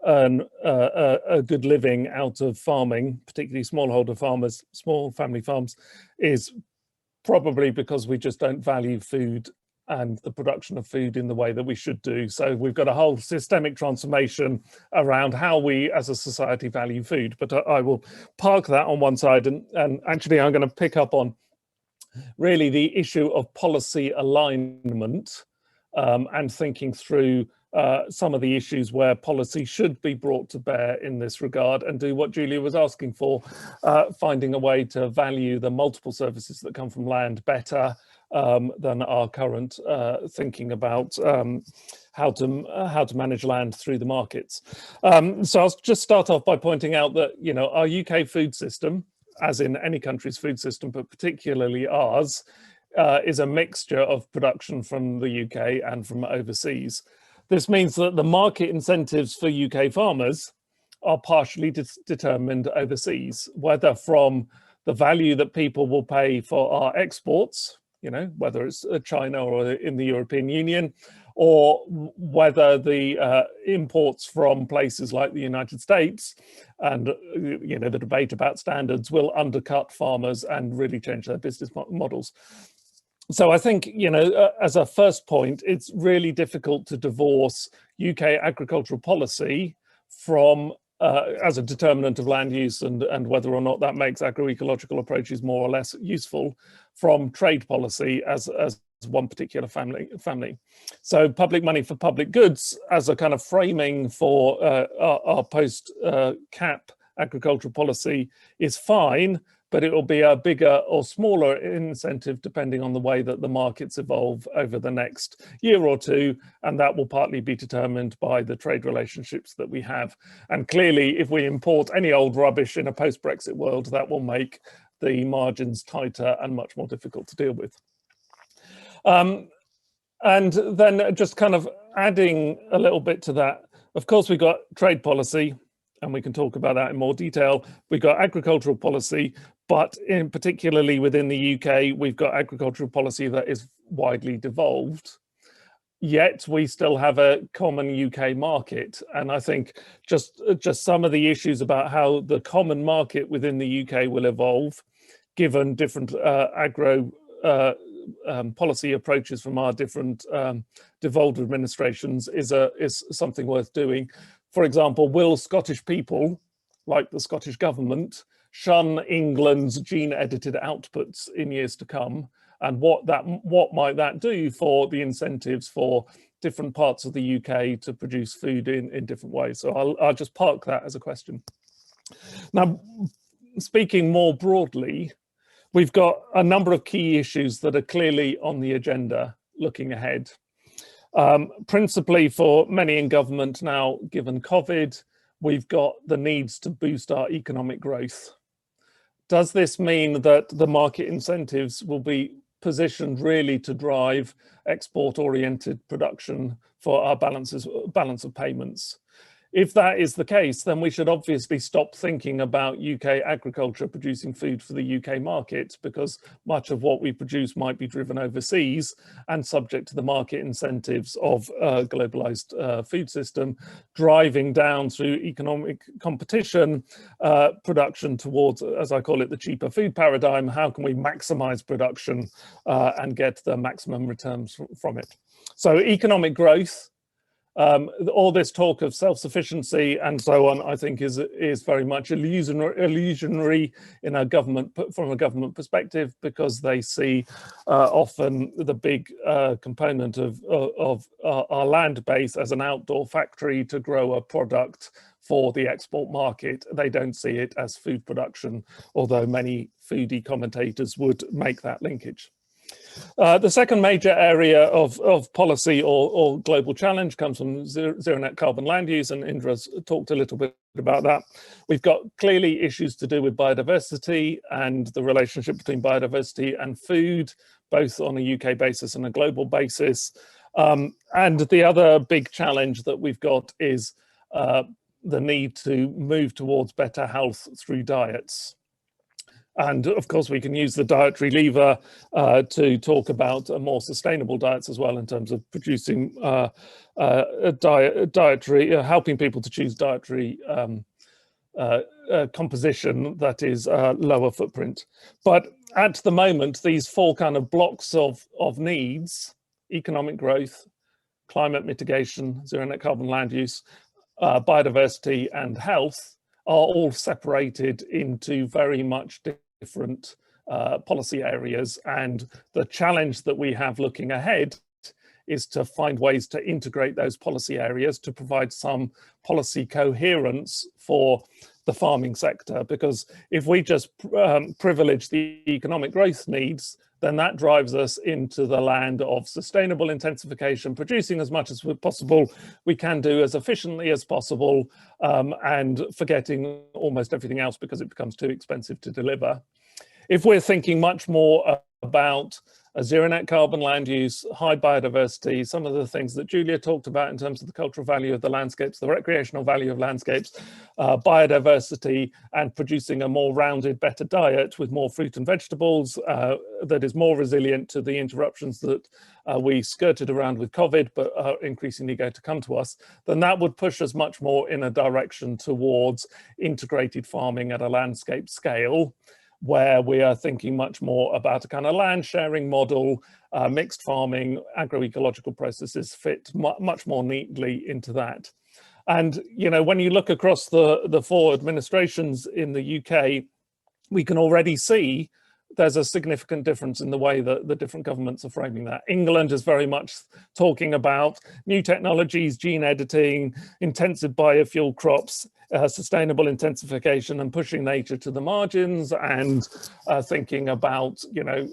earn a good living out of farming, particularly smallholder farmers, small family farms, is probably because we just don't value food and the production of food in the way that we should do. So we've got a whole systemic transformation around how we as a society value food. But I will park that on one side, and actually I'm going to pick up on really the issue of policy alignment and thinking through some of the issues where policy should be brought to bear in this regard, and do what Julia was asking for, finding a way to value the multiple services that come from land better than our current thinking about how to manage land through the markets. So I'll just start off by pointing out that, you know, our UK food system, as in any country's food system, but particularly ours, is a mixture of production from the UK and from overseas. This means that the market incentives for UK farmers are partially determined overseas, whether from the value that people will pay for our exports, you know, whether it's China or in the European Union, or whether the imports from places like the United States and, you know, the debate about standards will undercut farmers and really change their business models. So I think, you know, as a first point, it's really difficult to divorce UK agricultural policy from as a determinant of land use and whether or not that makes agroecological approaches more or less useful from trade policy as one particular family. So public money for public goods as a kind of framing for our post-CAP agricultural policy is fine, but it will be a bigger or smaller incentive depending on the way that the markets evolve over the next year or two, and that will partly be determined by the trade relationships that we have. And clearly, if we import any old rubbish in a post-Brexit world, that will make the margins tighter and much more difficult to deal with. And then just kind of adding a little bit to that, of course, we've got trade policy, and we can talk about that in more detail. We've got agricultural policy, but in particularly within the UK, we've got agricultural policy that is widely devolved. Yet we still have a common UK market. And I think just some of the issues about how the common market within the UK will evolve, given different agro policy approaches from our different devolved administrations is something worth doing. For example, will Scottish people, like the Scottish government, shun England's gene-edited outputs in years to come? And what might that do for the incentives for different parts of the UK to produce food in different ways? So I'll just park that as a question. Now, speaking more broadly, we've got a number of key issues that are clearly on the agenda looking ahead. Principally for many in government now, given COVID, we've got the needs to boost our economic growth. Does this mean that the market incentives will be positioned really to drive export-oriented production for our balance of payments. If that is the case, then we should obviously stop thinking about UK agriculture producing food for the UK market, because much of what we produce might be driven overseas and subject to the market incentives of a globalized food system, driving down through economic competition production towards, as I call it, the cheaper food paradigm. How can we maximize production and get the maximum returns from it? So economic growth, all this talk of self-sufficiency and so on, I think is very much illusionary in a government, from a government perspective, because they see often the big component of our land base as an outdoor factory to grow a product for the export market. They don't see it as food production, although many foodie commentators would make that linkage. The second major area of policy or global challenge comes from zero net carbon land use, and Indra's talked a little bit about that. We've got clearly issues to do with biodiversity and the relationship between biodiversity and food, both on a UK basis and a global basis. And the other big challenge that we've got is the need to move towards better health through diets. And of course, we can use the dietary lever to talk about more sustainable diets as well, in terms of producing dietary, helping people to choose dietary composition that is lower footprint. But at the moment, these four kind of blocks of needs: economic growth, climate mitigation, zero net carbon land use, biodiversity and health, are all separated into very much different policy areas. And the challenge that we have looking ahead is to find ways to integrate those policy areas to provide some policy coherence for the farming sector. Because if we just privilege the economic growth needs, then that drives us into the land of sustainable intensification, producing as much as possible we can do as efficiently as possible, and forgetting almost everything else because it becomes too expensive to deliver. If we're thinking much more about a zero net carbon land use, high biodiversity, some of the things that Julia talked about in terms of the cultural value of the landscapes, the recreational value of landscapes, biodiversity, and producing a more rounded, better diet with more fruit and vegetables that is more resilient to the interruptions that we skirted around with COVID, but are increasingly going to come to us, then that would push us much more in a direction towards integrated farming at a landscape scale, where we are thinking much more about a kind of land sharing model. Mixed farming, agroecological processes fit much more neatly into that. And, you know, when you look across the four administrations in the UK, we can already see there's a significant difference in the way that the different governments are framing that. England is very much talking about new technologies, gene editing, intensive biofuel crops, sustainable intensification, and pushing nature to the margins, and thinking about, you know,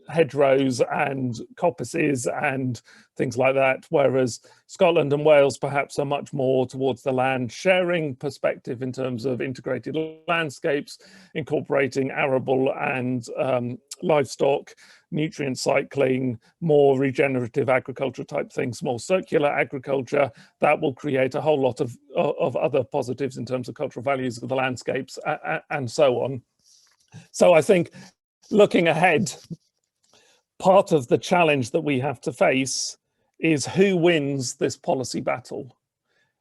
hedgerows and coppices and things like that, whereas Scotland and Wales perhaps are much more towards the land sharing perspective in terms of integrated landscapes, incorporating arable and livestock, nutrient cycling, more regenerative agriculture type things, more circular agriculture. That will create a whole lot of other positives in terms of cultural values of the landscapes and so on. So I think looking ahead, part of the challenge that we have to face is who wins this policy battle.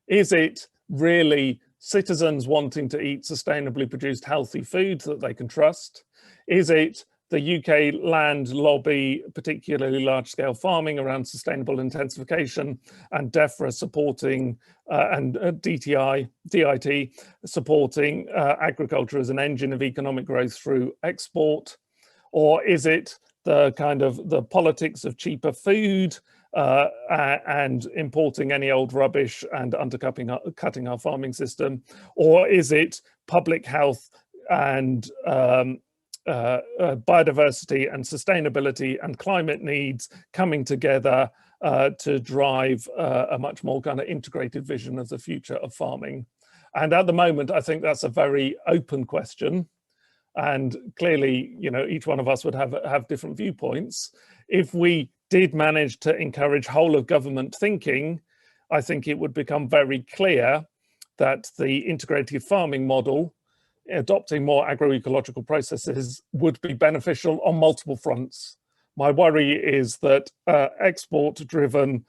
Is it really citizens wanting to eat sustainably produced healthy food that they can trust? Is it the UK land lobby, particularly large-scale farming around sustainable intensification, and DEFRA supporting, and DIT supporting agriculture as an engine of economic growth through export? Or is it the kind of the politics of cheaper food and importing any old rubbish and cutting our farming system? Or is it public health and biodiversity and sustainability and climate needs coming together to drive a much more kind of integrated vision of the future of farming? And at the moment, I think that's a very open question. and clearly, you know, each one of us would have different viewpoints. If we did manage to encourage whole of government thinking, I think it would become very clear that the integrated farming model, adopting more agroecological processes, would be beneficial on multiple fronts. My worry is that export-driven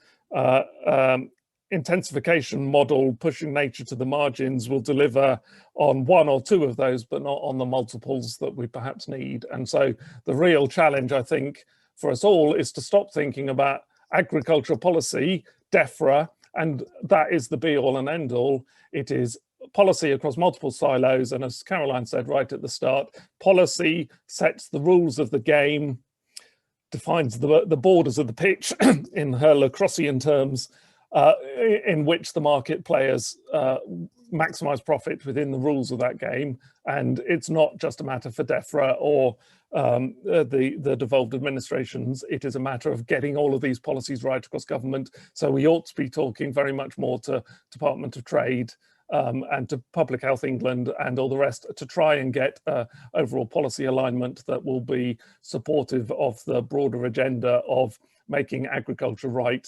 intensification model pushing nature to the margins will deliver on one or two of those, but not on the multiples that we perhaps need. And so the real challenge, I think, for us all is to stop thinking about agricultural policy, DEFRA, and that is the be all and end all. It is policy across multiple silos. And as Caroline said right at the start, policy sets the rules of the game, defines the borders of the pitch in her Lacrossian terms, in which the market players maximize profit within the rules of that game. And it's not just a matter for DEFRA or the devolved administrations. It is a matter of getting all of these policies right across government. So we ought to be talking very much more to Department of Trade and to Public Health England and all the rest to try and get overall policy alignment that will be supportive of the broader agenda of making agriculture right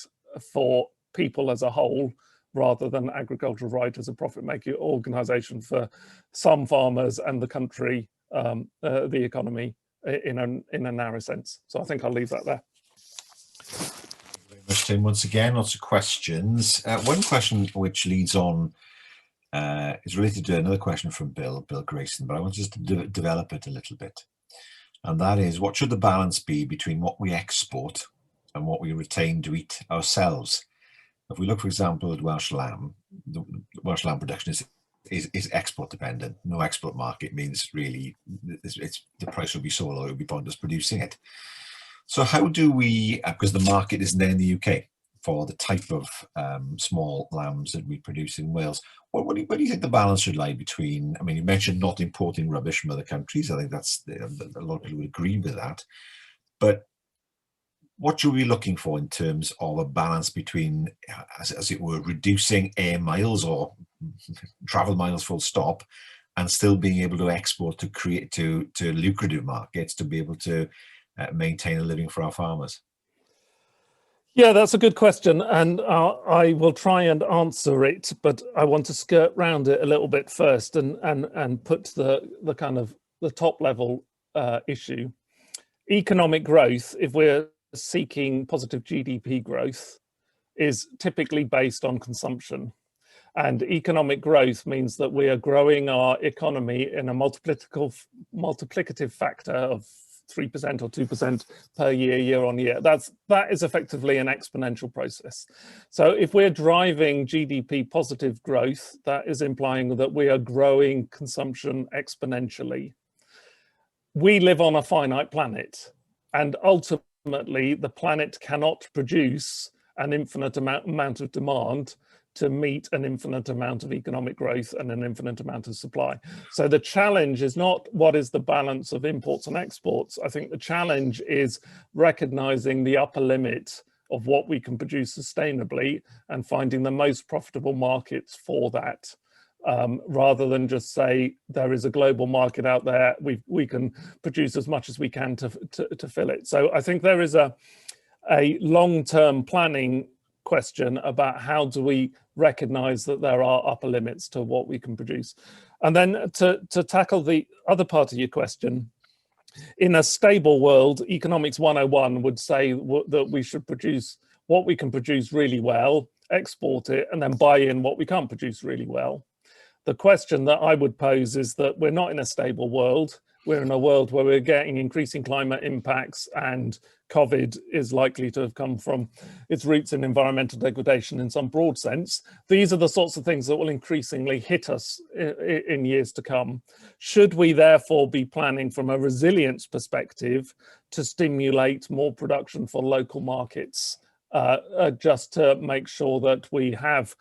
for people as a whole, rather than agriculture right as a profit-making organisation for some farmers and the country, the economy in a narrow sense. So I think I'll leave that there. Thank you very much, Tim. Once again, lots of questions. One question which leads on is related to another question from Bill Grayson, but I want just to develop it a little bit. And that is, what should the balance be between what we export and what we retain to eat ourselves? If we look, for example, at Welsh lamb, the Welsh lamb production is export dependent. No export market means really the price will be so low it would be pointless producing it. So how do we, because the market isn't there in the UK for the type of small lambs that we produce in Wales, what do you think the balance should lie between? I mean, you mentioned not importing rubbish from other countries. I think that's a lot of people would agree with that, but what should we be looking for in terms of a balance between, as it were, reducing air miles or travel miles full stop, and still being able to export to lucrative markets to be able to maintain a living for our farmers? Yeah, that's a good question, and I will try and answer it, but I want to skirt round it a little bit first and put the kind of the top level issue. Economic growth, if we're seeking positive GDP growth, is typically based on consumption. And economic growth means that we are growing our economy in a multiplicative factor of 3% or 2% per year on year. That is effectively an exponential process. So if we're driving GDP positive growth, that is implying that we are growing consumption exponentially. We live on a finite planet, and ultimately the planet cannot produce an infinite amount of demand to meet an infinite amount of economic growth and an infinite amount of supply. So the challenge is not what is the balance of imports and exports. I think the challenge is recognizing the upper limit of what we can produce sustainably and finding the most profitable markets for that. Rather than just say there is a global market out there, we can produce as much as we can to fill it. So I think there is a long-term planning question about how do we recognize that there are upper limits to what we can produce. And then to tackle the other part of your question, in a stable world, Economics 101 would say that we should produce what we can produce really well, export it, and then buy in what we can't produce really well. The question that I would pose is that we're not in a stable world. We're in a world where we're getting increasing climate impacts, and COVID is likely to have come from its roots in environmental degradation in some broad sense. These are the sorts of things that will increasingly hit us in years to come. Should we therefore be planning from a resilience perspective to stimulate more production for local markets, just to make sure that we have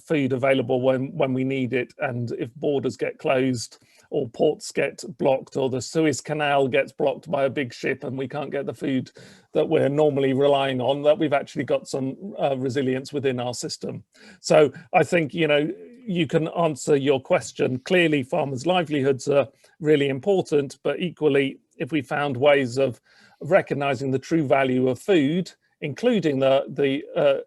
food available when we need it, and if borders get closed or ports get blocked or the Suez Canal gets blocked by a big ship and we can't get the food that we're normally relying on, that we've actually got some resilience within our system. So I think, you know, you can answer your question. Clearly, farmers' livelihoods are really important, but equally, if we found ways of recognizing the true value of food, including the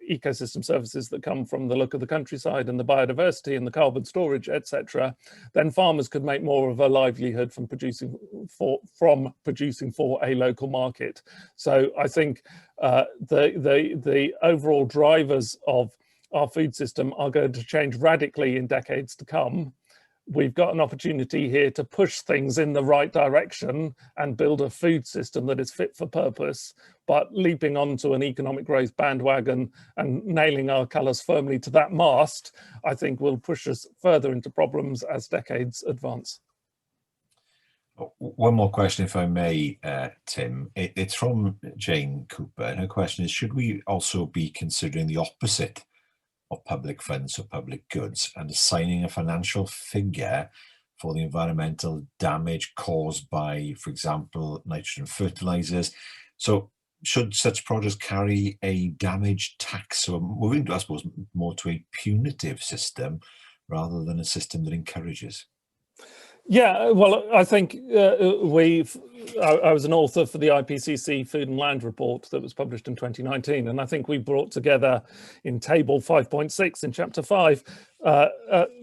ecosystem services that come from the look of the countryside and the biodiversity and the carbon storage, etc., then farmers could make more of a livelihood from producing for a local market. So I think the overall drivers of our food system are going to change radically in decades to come. We've got an opportunity here to push things in the right direction and build a food system that is fit for purpose, but leaping onto an economic growth bandwagon and nailing our colours firmly to that mast, I think will push us further into problems as decades advance. One more question, if I may, Tim. It's from Jane Cooper, and her question is, should we also be considering the opposite of public funds or public goods and assigning a financial figure for the environmental damage caused by, for example, nitrogen fertilizers? So should such projects carry a damage tax, or moving, I suppose, more to a punitive system rather than a system that encourages? Yeah, well, I think I was an author for the IPCC Food and Land Report that was published in 2019, and I think we brought together in table 5.6 in chapter 5,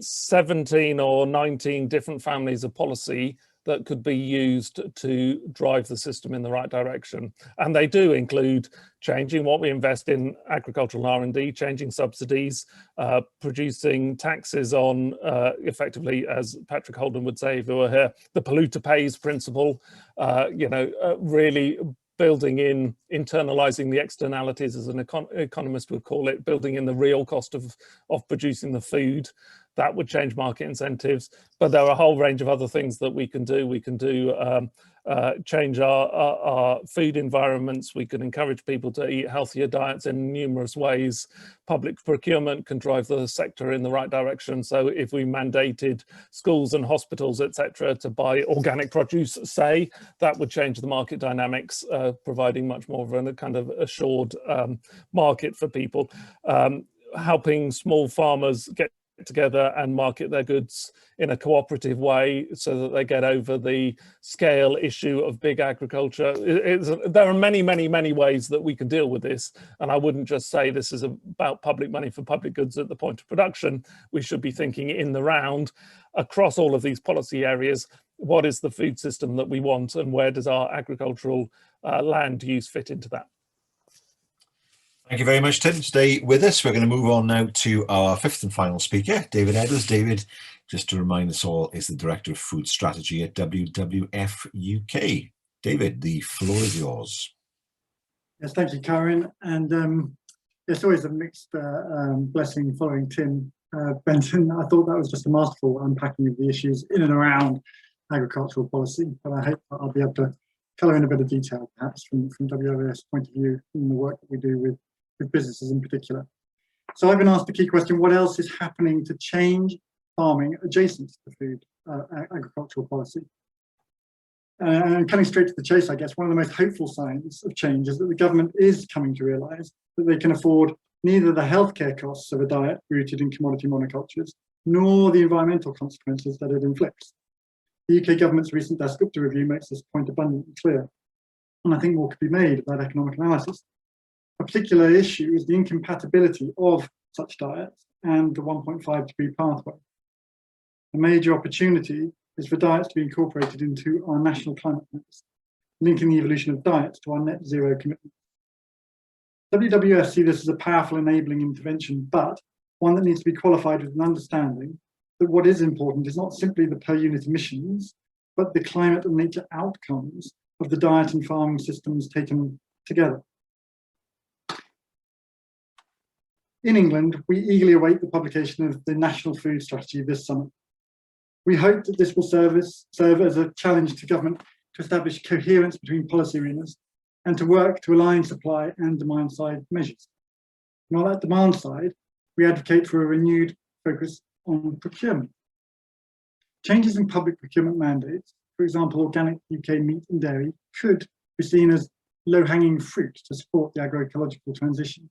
17 or 19 different families of policy that could be used to drive the system in the right direction. And they do include changing what we invest in agricultural R&D, changing subsidies, producing taxes on, effectively, as Patrick Holden would say if he were here, the polluter pays principle, really building in, internalizing the externalities, as an economist would call it, building in the real cost of producing the food. That would change market incentives, but there are a whole range of other things that we can do. We can change our food environments. We can encourage people to eat healthier diets in numerous ways. Public procurement can drive the sector in the right direction. So if we mandated schools and hospitals, etc., to buy organic produce, say, that would change the market dynamics, providing much more of a kind of assured market for people. Helping small farmers get together and market their goods in a cooperative way so that they get over the scale issue of big agriculture. There are many, many, many ways that we can deal with this. And I wouldn't just say this is about public money for public goods at the point of production. We should be thinking in the round across all of these policy areas. What is the food system that we want, and where does our agricultural land use fit into that? Thank you very much, Tim. Stay with us. We're going to move on now to our fifth and final speaker, David Edwards. David, just to remind us all, is the Director of Food Strategy at WWF UK. David, the floor is yours. Yes, thank you, Carwyn. And it's always a mixed blessing following Tim Benton. I thought that was just a masterful unpacking of the issues in and around agricultural policy, but I hope I'll be able to colour in a bit of detail, perhaps from WWF's point of view in the work that we do with businesses in particular. So I've been asked the key question: what else is happening to change farming adjacent to food agricultural policy? And coming straight to the chase, I guess one of the most hopeful signs of change is that the government is coming to realise that they can afford neither the healthcare costs of a diet rooted in commodity monocultures, nor the environmental consequences that it inflicts. The UK government's recent Dasgupta review makes this point abundantly clear, and I think more could be made of that economic analysis. A particular issue is the incompatibility of such diets and the 1.5 degree pathway. A major opportunity is for diets to be incorporated into our national climate plans, linking the evolution of diets to our net zero commitment. WWF see this as a powerful enabling intervention, but one that needs to be qualified with an understanding that what is important is not simply the per unit emissions, but the climate and nature outcomes of the diet and farming systems taken together. In England, we eagerly await the publication of the National Food Strategy this summer. We hope that this will serve as a challenge to government to establish coherence between policy arenas and to work to align supply and demand side measures. And on that demand side, we advocate for a renewed focus on procurement. Changes in public procurement mandates, for example, organic UK meat and dairy, could be seen as low-hanging fruit to support the agroecological transition.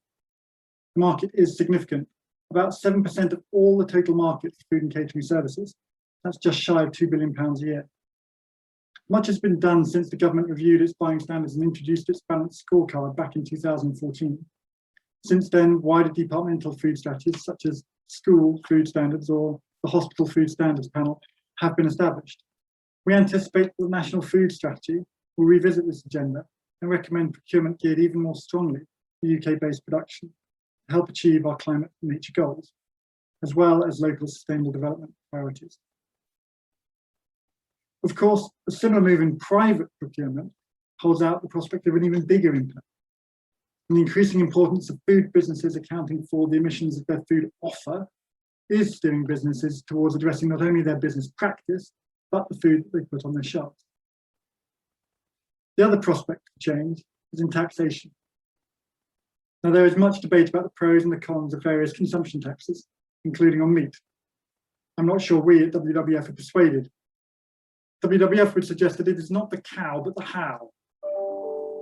The market is significant about 7% of all the total market for food and catering services. That's just shy of £2 billion a year. Much has been done since the government reviewed its buying standards and introduced its balanced scorecard back in 2014. Since then, wider departmental food strategies such as school food standards or the hospital food standards panel have been established. We anticipate that the National Food Strategy will revisit this agenda and recommend procurement geared even more strongly to UK-based production to help achieve our climate and nature goals, as well as local sustainable development priorities. Of course, a similar move in private procurement holds out the prospect of an even bigger impact. And the increasing importance of food businesses accounting for the emissions of their food offer is steering businesses towards addressing not only their business practice, but the food that they put on their shelves. The other prospect for change is in taxation. Now, there is much debate about the pros and the cons of various consumption taxes, including on meat. I'm not sure we at WWF are persuaded. WWF would suggest that it is not the cow, but the how.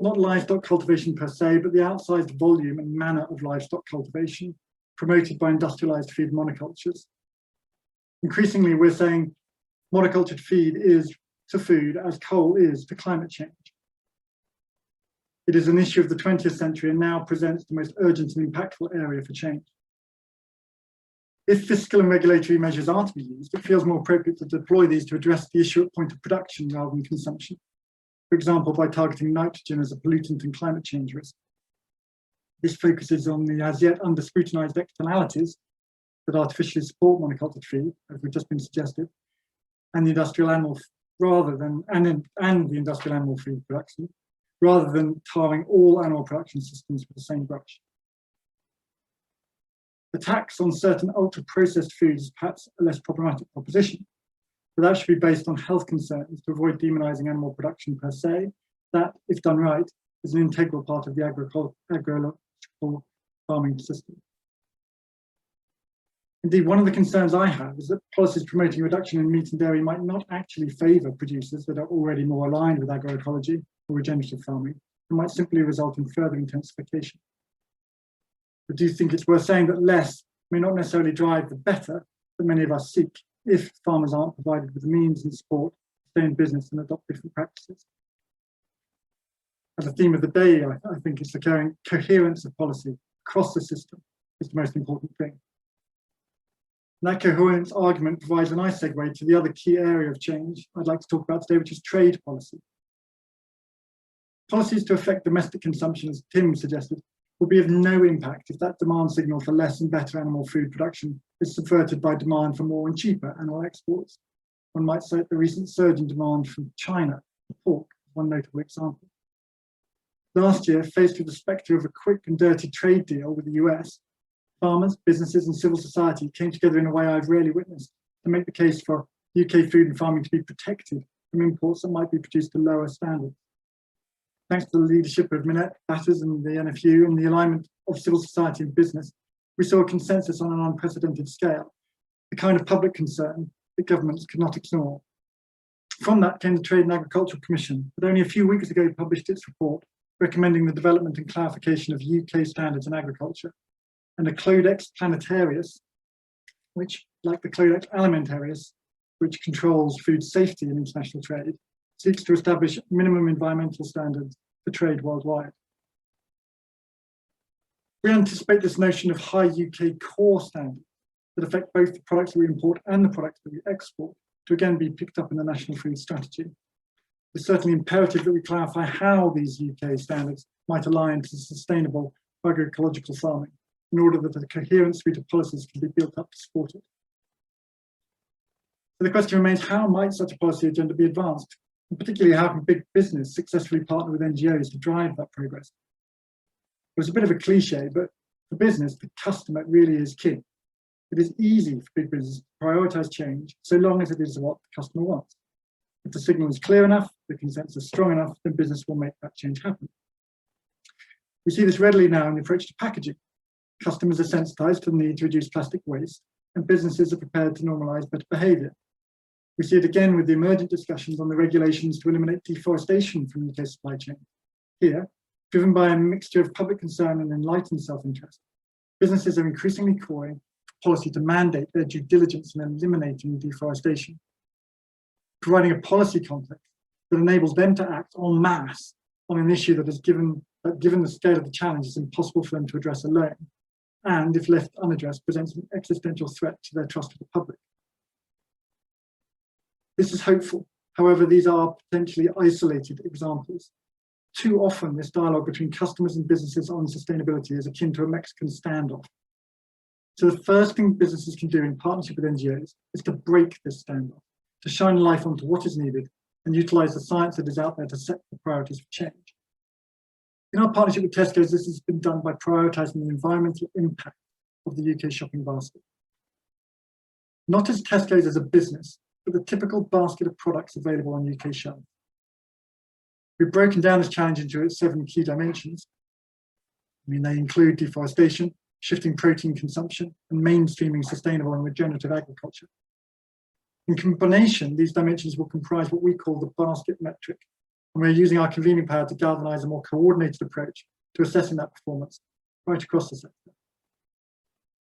Not livestock cultivation per se, but the outsized volume and manner of livestock cultivation promoted by industrialized feed monocultures. Increasingly, we're saying monocultured feed is to food as coal is to climate change. It is an issue of the 20th century and now presents the most urgent and impactful area for change. If fiscal and regulatory measures are to be used, it feels more appropriate to deploy these to address the issue at point of production rather than consumption. For example, by targeting nitrogen as a pollutant and climate change risk. This focuses on the as yet under scrutinized externalities that artificially support monocultured feed, as we've just been suggested, and the industrial animal and the industrial animal feed production, rather than tarring all animal production systems with the same brush. The tax on certain ultra-processed foods is perhaps a less problematic proposition, but that should be based on health concerns to avoid demonizing animal production per se. That, if done right, is an integral part of the agroecological farming system. Indeed, one of the concerns I have is that policies promoting reduction in meat and dairy might not actually favour producers that are already more aligned with agroecology or regenerative farming, and might simply result in further intensification. I do think it's worth saying that less may not necessarily drive the better that many of us seek if farmers aren't provided with the means and support to stay in business and adopt different practices. As a theme of the day, I think it's the coherence of policy across the system is the most important thing. And that coherence argument provides a nice segue to the other key area of change I'd like to talk about today, which is trade policy. Policies to affect domestic consumption, as Tim suggested, will be of no impact if that demand signal for less and better animal food production is subverted by demand for more and cheaper animal exports. One might cite the recent surge in demand from China for pork as one notable example. Last year, faced with the spectre of a quick and dirty trade deal with the US, farmers, businesses and civil society came together in a way I've rarely witnessed to make the case for UK food and farming to be protected from imports that might be produced to lower standards. Thanks to the leadership of Minette Batters and the NFU and the alignment of civil society and business, we saw a consensus on an unprecedented scale, the kind of public concern that governments could not ignore. From that came the Trade and Agricultural Commission, that only a few weeks ago published its report recommending the development and clarification of UK standards in agriculture, and a Codex Planetarius, which, like the Codex Alimentarius, which controls food safety in international trade, seeks to establish minimum environmental standards for trade worldwide. We anticipate this notion of high UK core standards that affect both the products that we import and the products that we export to again be picked up in the National Food Strategy. It's certainly imperative that we clarify how these UK standards might align to sustainable agroecological farming in order that a coherent suite of policies can be built up to support it. So the question remains, how might such a policy agenda be advanced? And particularly, how can big business successfully partner with NGOs to drive that progress? Well, it's a bit of a cliche, but for business, the customer really is king. It is easy for big business to prioritise change so long as it is what the customer wants. If the signal is clear enough, the consensus is strong enough, then business will make that change happen. We see this readily now in the approach to packaging. Customers are sensitised to the need to reduce plastic waste, and businesses are prepared to normalise better behaviour. We see it again with the emergent discussions on the regulations to eliminate deforestation from UK supply chain. Here, driven by a mixture of public concern and enlightened self-interest, businesses are increasingly calling policy to mandate their due diligence in eliminating deforestation, providing a policy context that enables them to act en masse on an issue that is given the scale of the challenge, is impossible for them to address alone, and if left unaddressed, presents an existential threat to their trust of the public. This is hopeful. However, these are potentially isolated examples. Too often, this dialogue between customers and businesses on sustainability is akin to a Mexican standoff. So the first thing businesses can do in partnership with NGOs is to break this standoff, to shine light onto what is needed and utilise the science that is out there to set the priorities for change. In our partnership with Tesco's, this has been done by prioritising the environmental impact of the UK shopping basket. Not as Tesco's as a business, but the typical basket of products available on UK shelves. We've broken down this challenge into its 7 key dimensions. They include deforestation, shifting protein consumption, and mainstreaming sustainable and regenerative agriculture. In combination, these dimensions will comprise what we call the basket metric, and we're using our convening power to galvanise a more coordinated approach to assessing that performance right across the sector.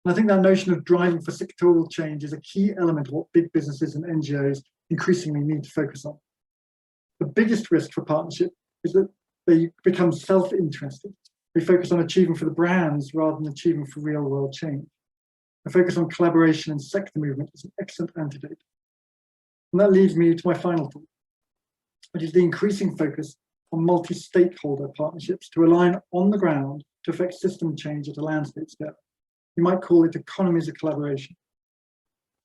And I think that notion of driving for sectoral change is a key element of what big businesses and NGOs increasingly need to focus on. The biggest risk for partnership is that they become self-interested. We focus on achieving for the brands rather than achieving for real-world change. A focus on collaboration and sector movement is an excellent antidote. And that leads me to my final thought, which is the increasing focus on multi-stakeholder partnerships to align on the ground to affect system change at a landscape scale. You might call it economies of collaboration.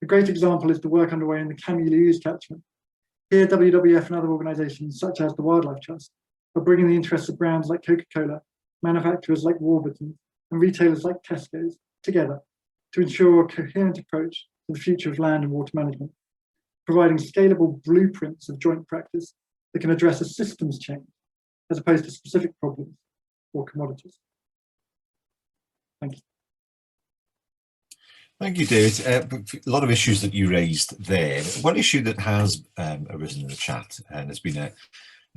A great example is the work underway in the Cammy catchment. Here, WWF and other organisations, such as the Wildlife Trust, are bringing the interests of brands like Coca-Cola, manufacturers like Warburton, and retailers like Tesco's together to ensure a coherent approach to the future of land and water management, providing scalable blueprints of joint practice that can address a systems change as opposed to specific problems or commodities. Thank you. Thank you, David. A lot of issues that you raised there. One issue that has arisen in the chat, and it's been a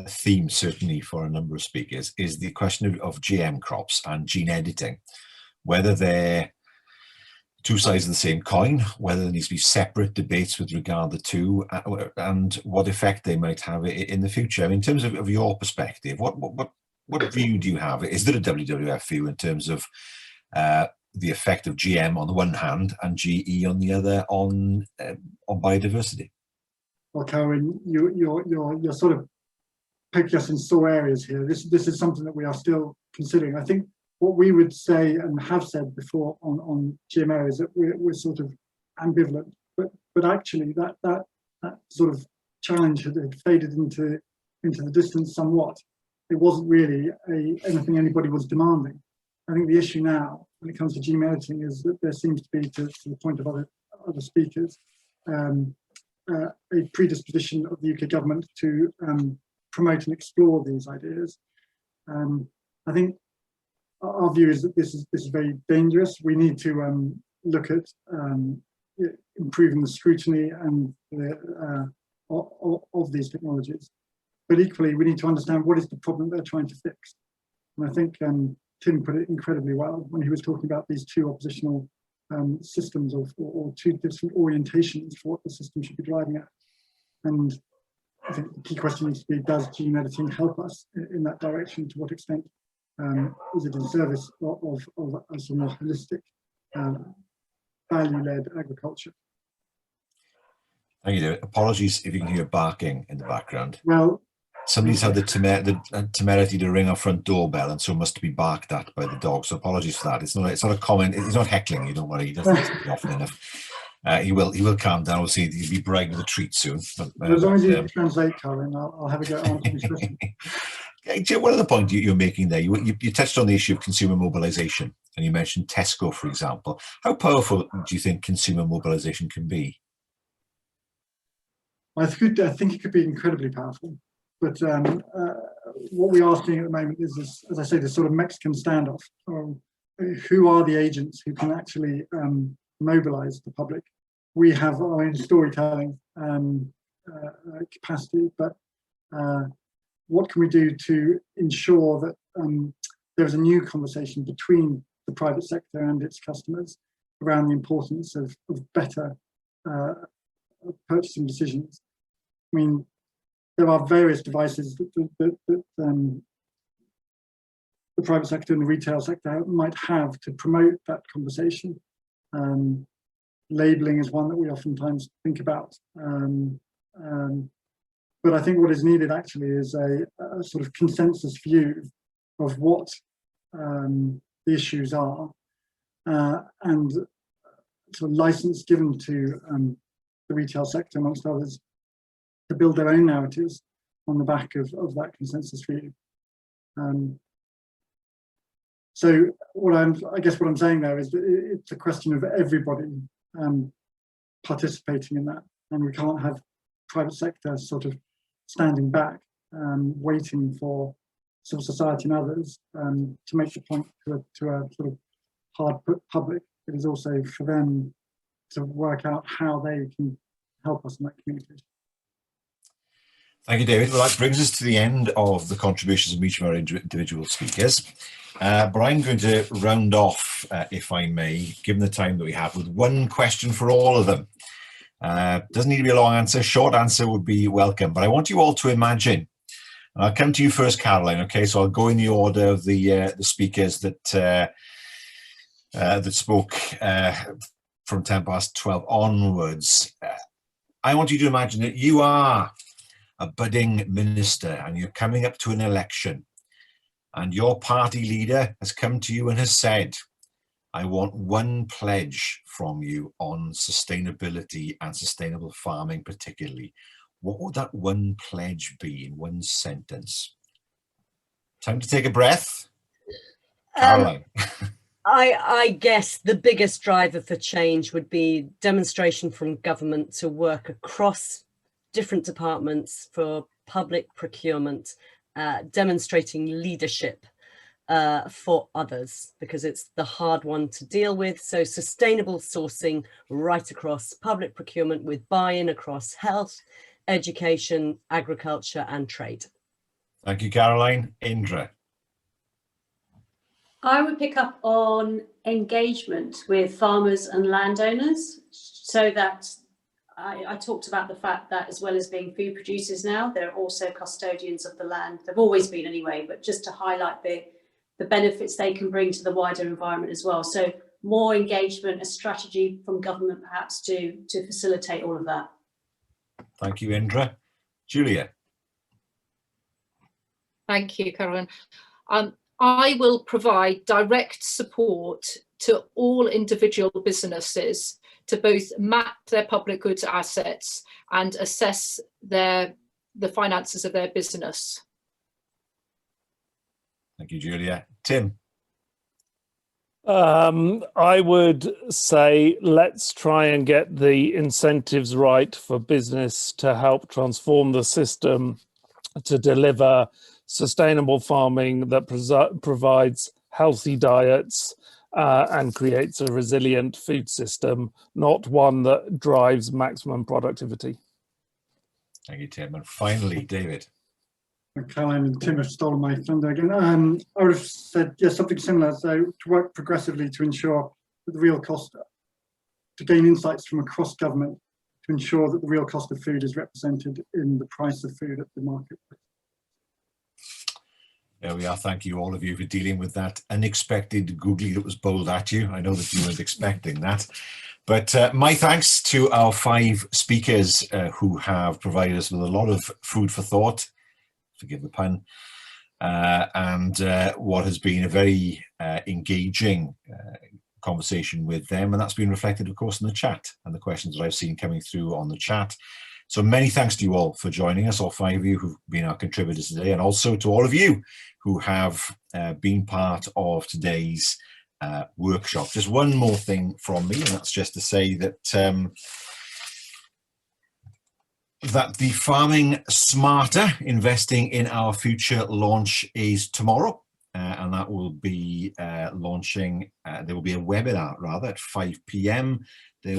theme certainly for a number of speakers, is the question of GM crops and gene editing, whether they're two sides of the same coin, whether there needs to be separate debates with regard to the two, and what effect they might have in the future. I mean, in terms of your perspective, what view do you have? Is there a WWF view in terms of the effect of GM on the one hand and GE on the other on biodiversity? Well, Carwyn, you're sort of poking us in sore areas here. This is something that we are still considering. I think what we would say and have said before on GMO is that we're sort of ambivalent, but actually that sort of challenge had faded into the distance somewhat. It wasn't really anything anybody was demanding. I think the issue now, when it comes to gene editing, is that there seems to be, to the point of other speakers, a predisposition of the UK government to promote and explore these ideas. I think our view is that this is very dangerous. We need to look at improving the scrutiny and of these technologies, but equally we need to understand what is the problem they're trying to fix. And I think Tim put it incredibly well when he was talking about these two oppositional systems or two different orientations for what the system should be driving at. And I think the key question needs to be, does gene editing help us in that direction? To what extent is it in service of a sort of more holistic, value-led agriculture? Thank you, David. Apologies if you can hear barking in the background. Well, somebody's had the temerity to ring our front doorbell, and so must be barked at by the dog. So apologies for that. It's not a comment. It's not heckling you. Don't worry. He doesn't speak often enough. He will calm down. We'll see. He'll be bragged with a treat soon. But, as long as you translate, Carwyn, I'll have a go on this question. One other point you're making there, you touched on the issue of consumer mobilisation, and you mentioned Tesco, for example. How powerful do you think consumer mobilisation can be? I think it could be incredibly powerful. But what we are seeing at the moment is this, as I say, this sort of Mexican standoff. Who are the agents who can actually mobilise the public? We have our own storytelling capacity, but what can we do to ensure that there is a new conversation between the private sector and its customers, around the importance of better purchasing decisions. I mean, there are various devices that the private sector and the retail sector might have to promote that conversation. Labelling is one that we oftentimes think about. But I think what is needed actually is a sort of consensus view of what the issues are, and sort of license given to the retail sector, amongst others, to build their own narratives on the back of that consensus view. So I guess what I'm saying there is that it's a question of everybody participating in that, and we can't have private sector sort of standing back, waiting for civil society and others to make the point to a sort of hard public. It is also for them to work out how they can help us in that communication. Thank you, David. Well, that brings us to the end of the contributions of each of our individual speakers. But I'm going to round off, if I may, given the time that we have, with one question for all of them. Doesn't need to be a long answer. Short answer would be welcome. But I want you all to imagine, and I'll come to you first, Caroline. Okay, so I'll go in the order of the speakers that spoke from 12 onwards. I want you to imagine that you are a budding minister and you're coming up to an election, and your party leader has come to you and has said, I want one pledge from you on sustainability and sustainable farming particularly. What would that one pledge be in one sentence? Time to take a breath. Caroline. I guess the biggest driver for change would be demonstration from government to work across different departments for public procurement, demonstrating leadership for others, because it's the hard one to deal with. So sustainable sourcing right across public procurement with buy-in across health, education, agriculture and trade. Thank you, Caroline. Indra. I would pick up on engagement with farmers and landowners, so that I talked about the fact that as well as being food producers now, they're also custodians of the land. They've always been anyway, but just to highlight the benefits they can bring to the wider environment as well. So more engagement, a strategy from government perhaps to facilitate all of that. Thank you, Indra. Julia. Thank you, Carwyn. I will provide direct support to all individual businesses to both map their public goods assets and assess the finances of their business. Thank you, Julia. Tim. I would say let's try and get the incentives right for business to help transform the system to deliver sustainable farming that provides healthy diets and creates a resilient food system, not one that drives maximum productivity. Thank you, Tim. And finally, David. Caroline and Tim have stolen my thunder again. I would have said, yes, something similar. So to work progressively to ensure that the real cost, to gain insights from across government, to ensure that the real cost of food is represented in the price of food at the market. There we are. Thank you, all of you, for dealing with that unexpected googly that was bowled at you. I know that you weren't expecting that. But my thanks to our 5 speakers who have provided us with a lot of food for thought, forgive the pun, and what has been a very engaging conversation with them. And that's been reflected, of course, in the chat and the questions that I've seen coming through on the chat. So many thanks to you all for joining us, all 5 of you who've been our contributors today, and also to all of you who have been part of today's workshop. Just one more thing from me, and that's just to say that that the Farming Smarter, Investing in Our Future launch is tomorrow, and that will be launching, there will be a webinar rather at 5 p.m.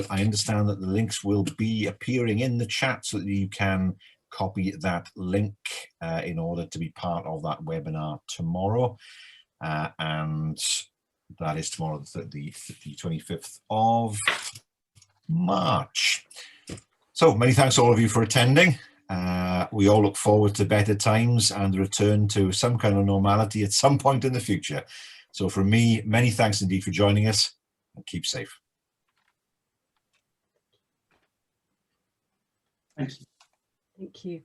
I understand that the links will be appearing in the chat so that you can copy that link in order to be part of that webinar tomorrow. And That is tomorrow, the 25th of March. So many thanks to all of you for attending. We all look forward to better times and the return to some kind of normality at some point in the future. So from me, many thanks indeed for joining us, and keep safe. Thanks. Thank you.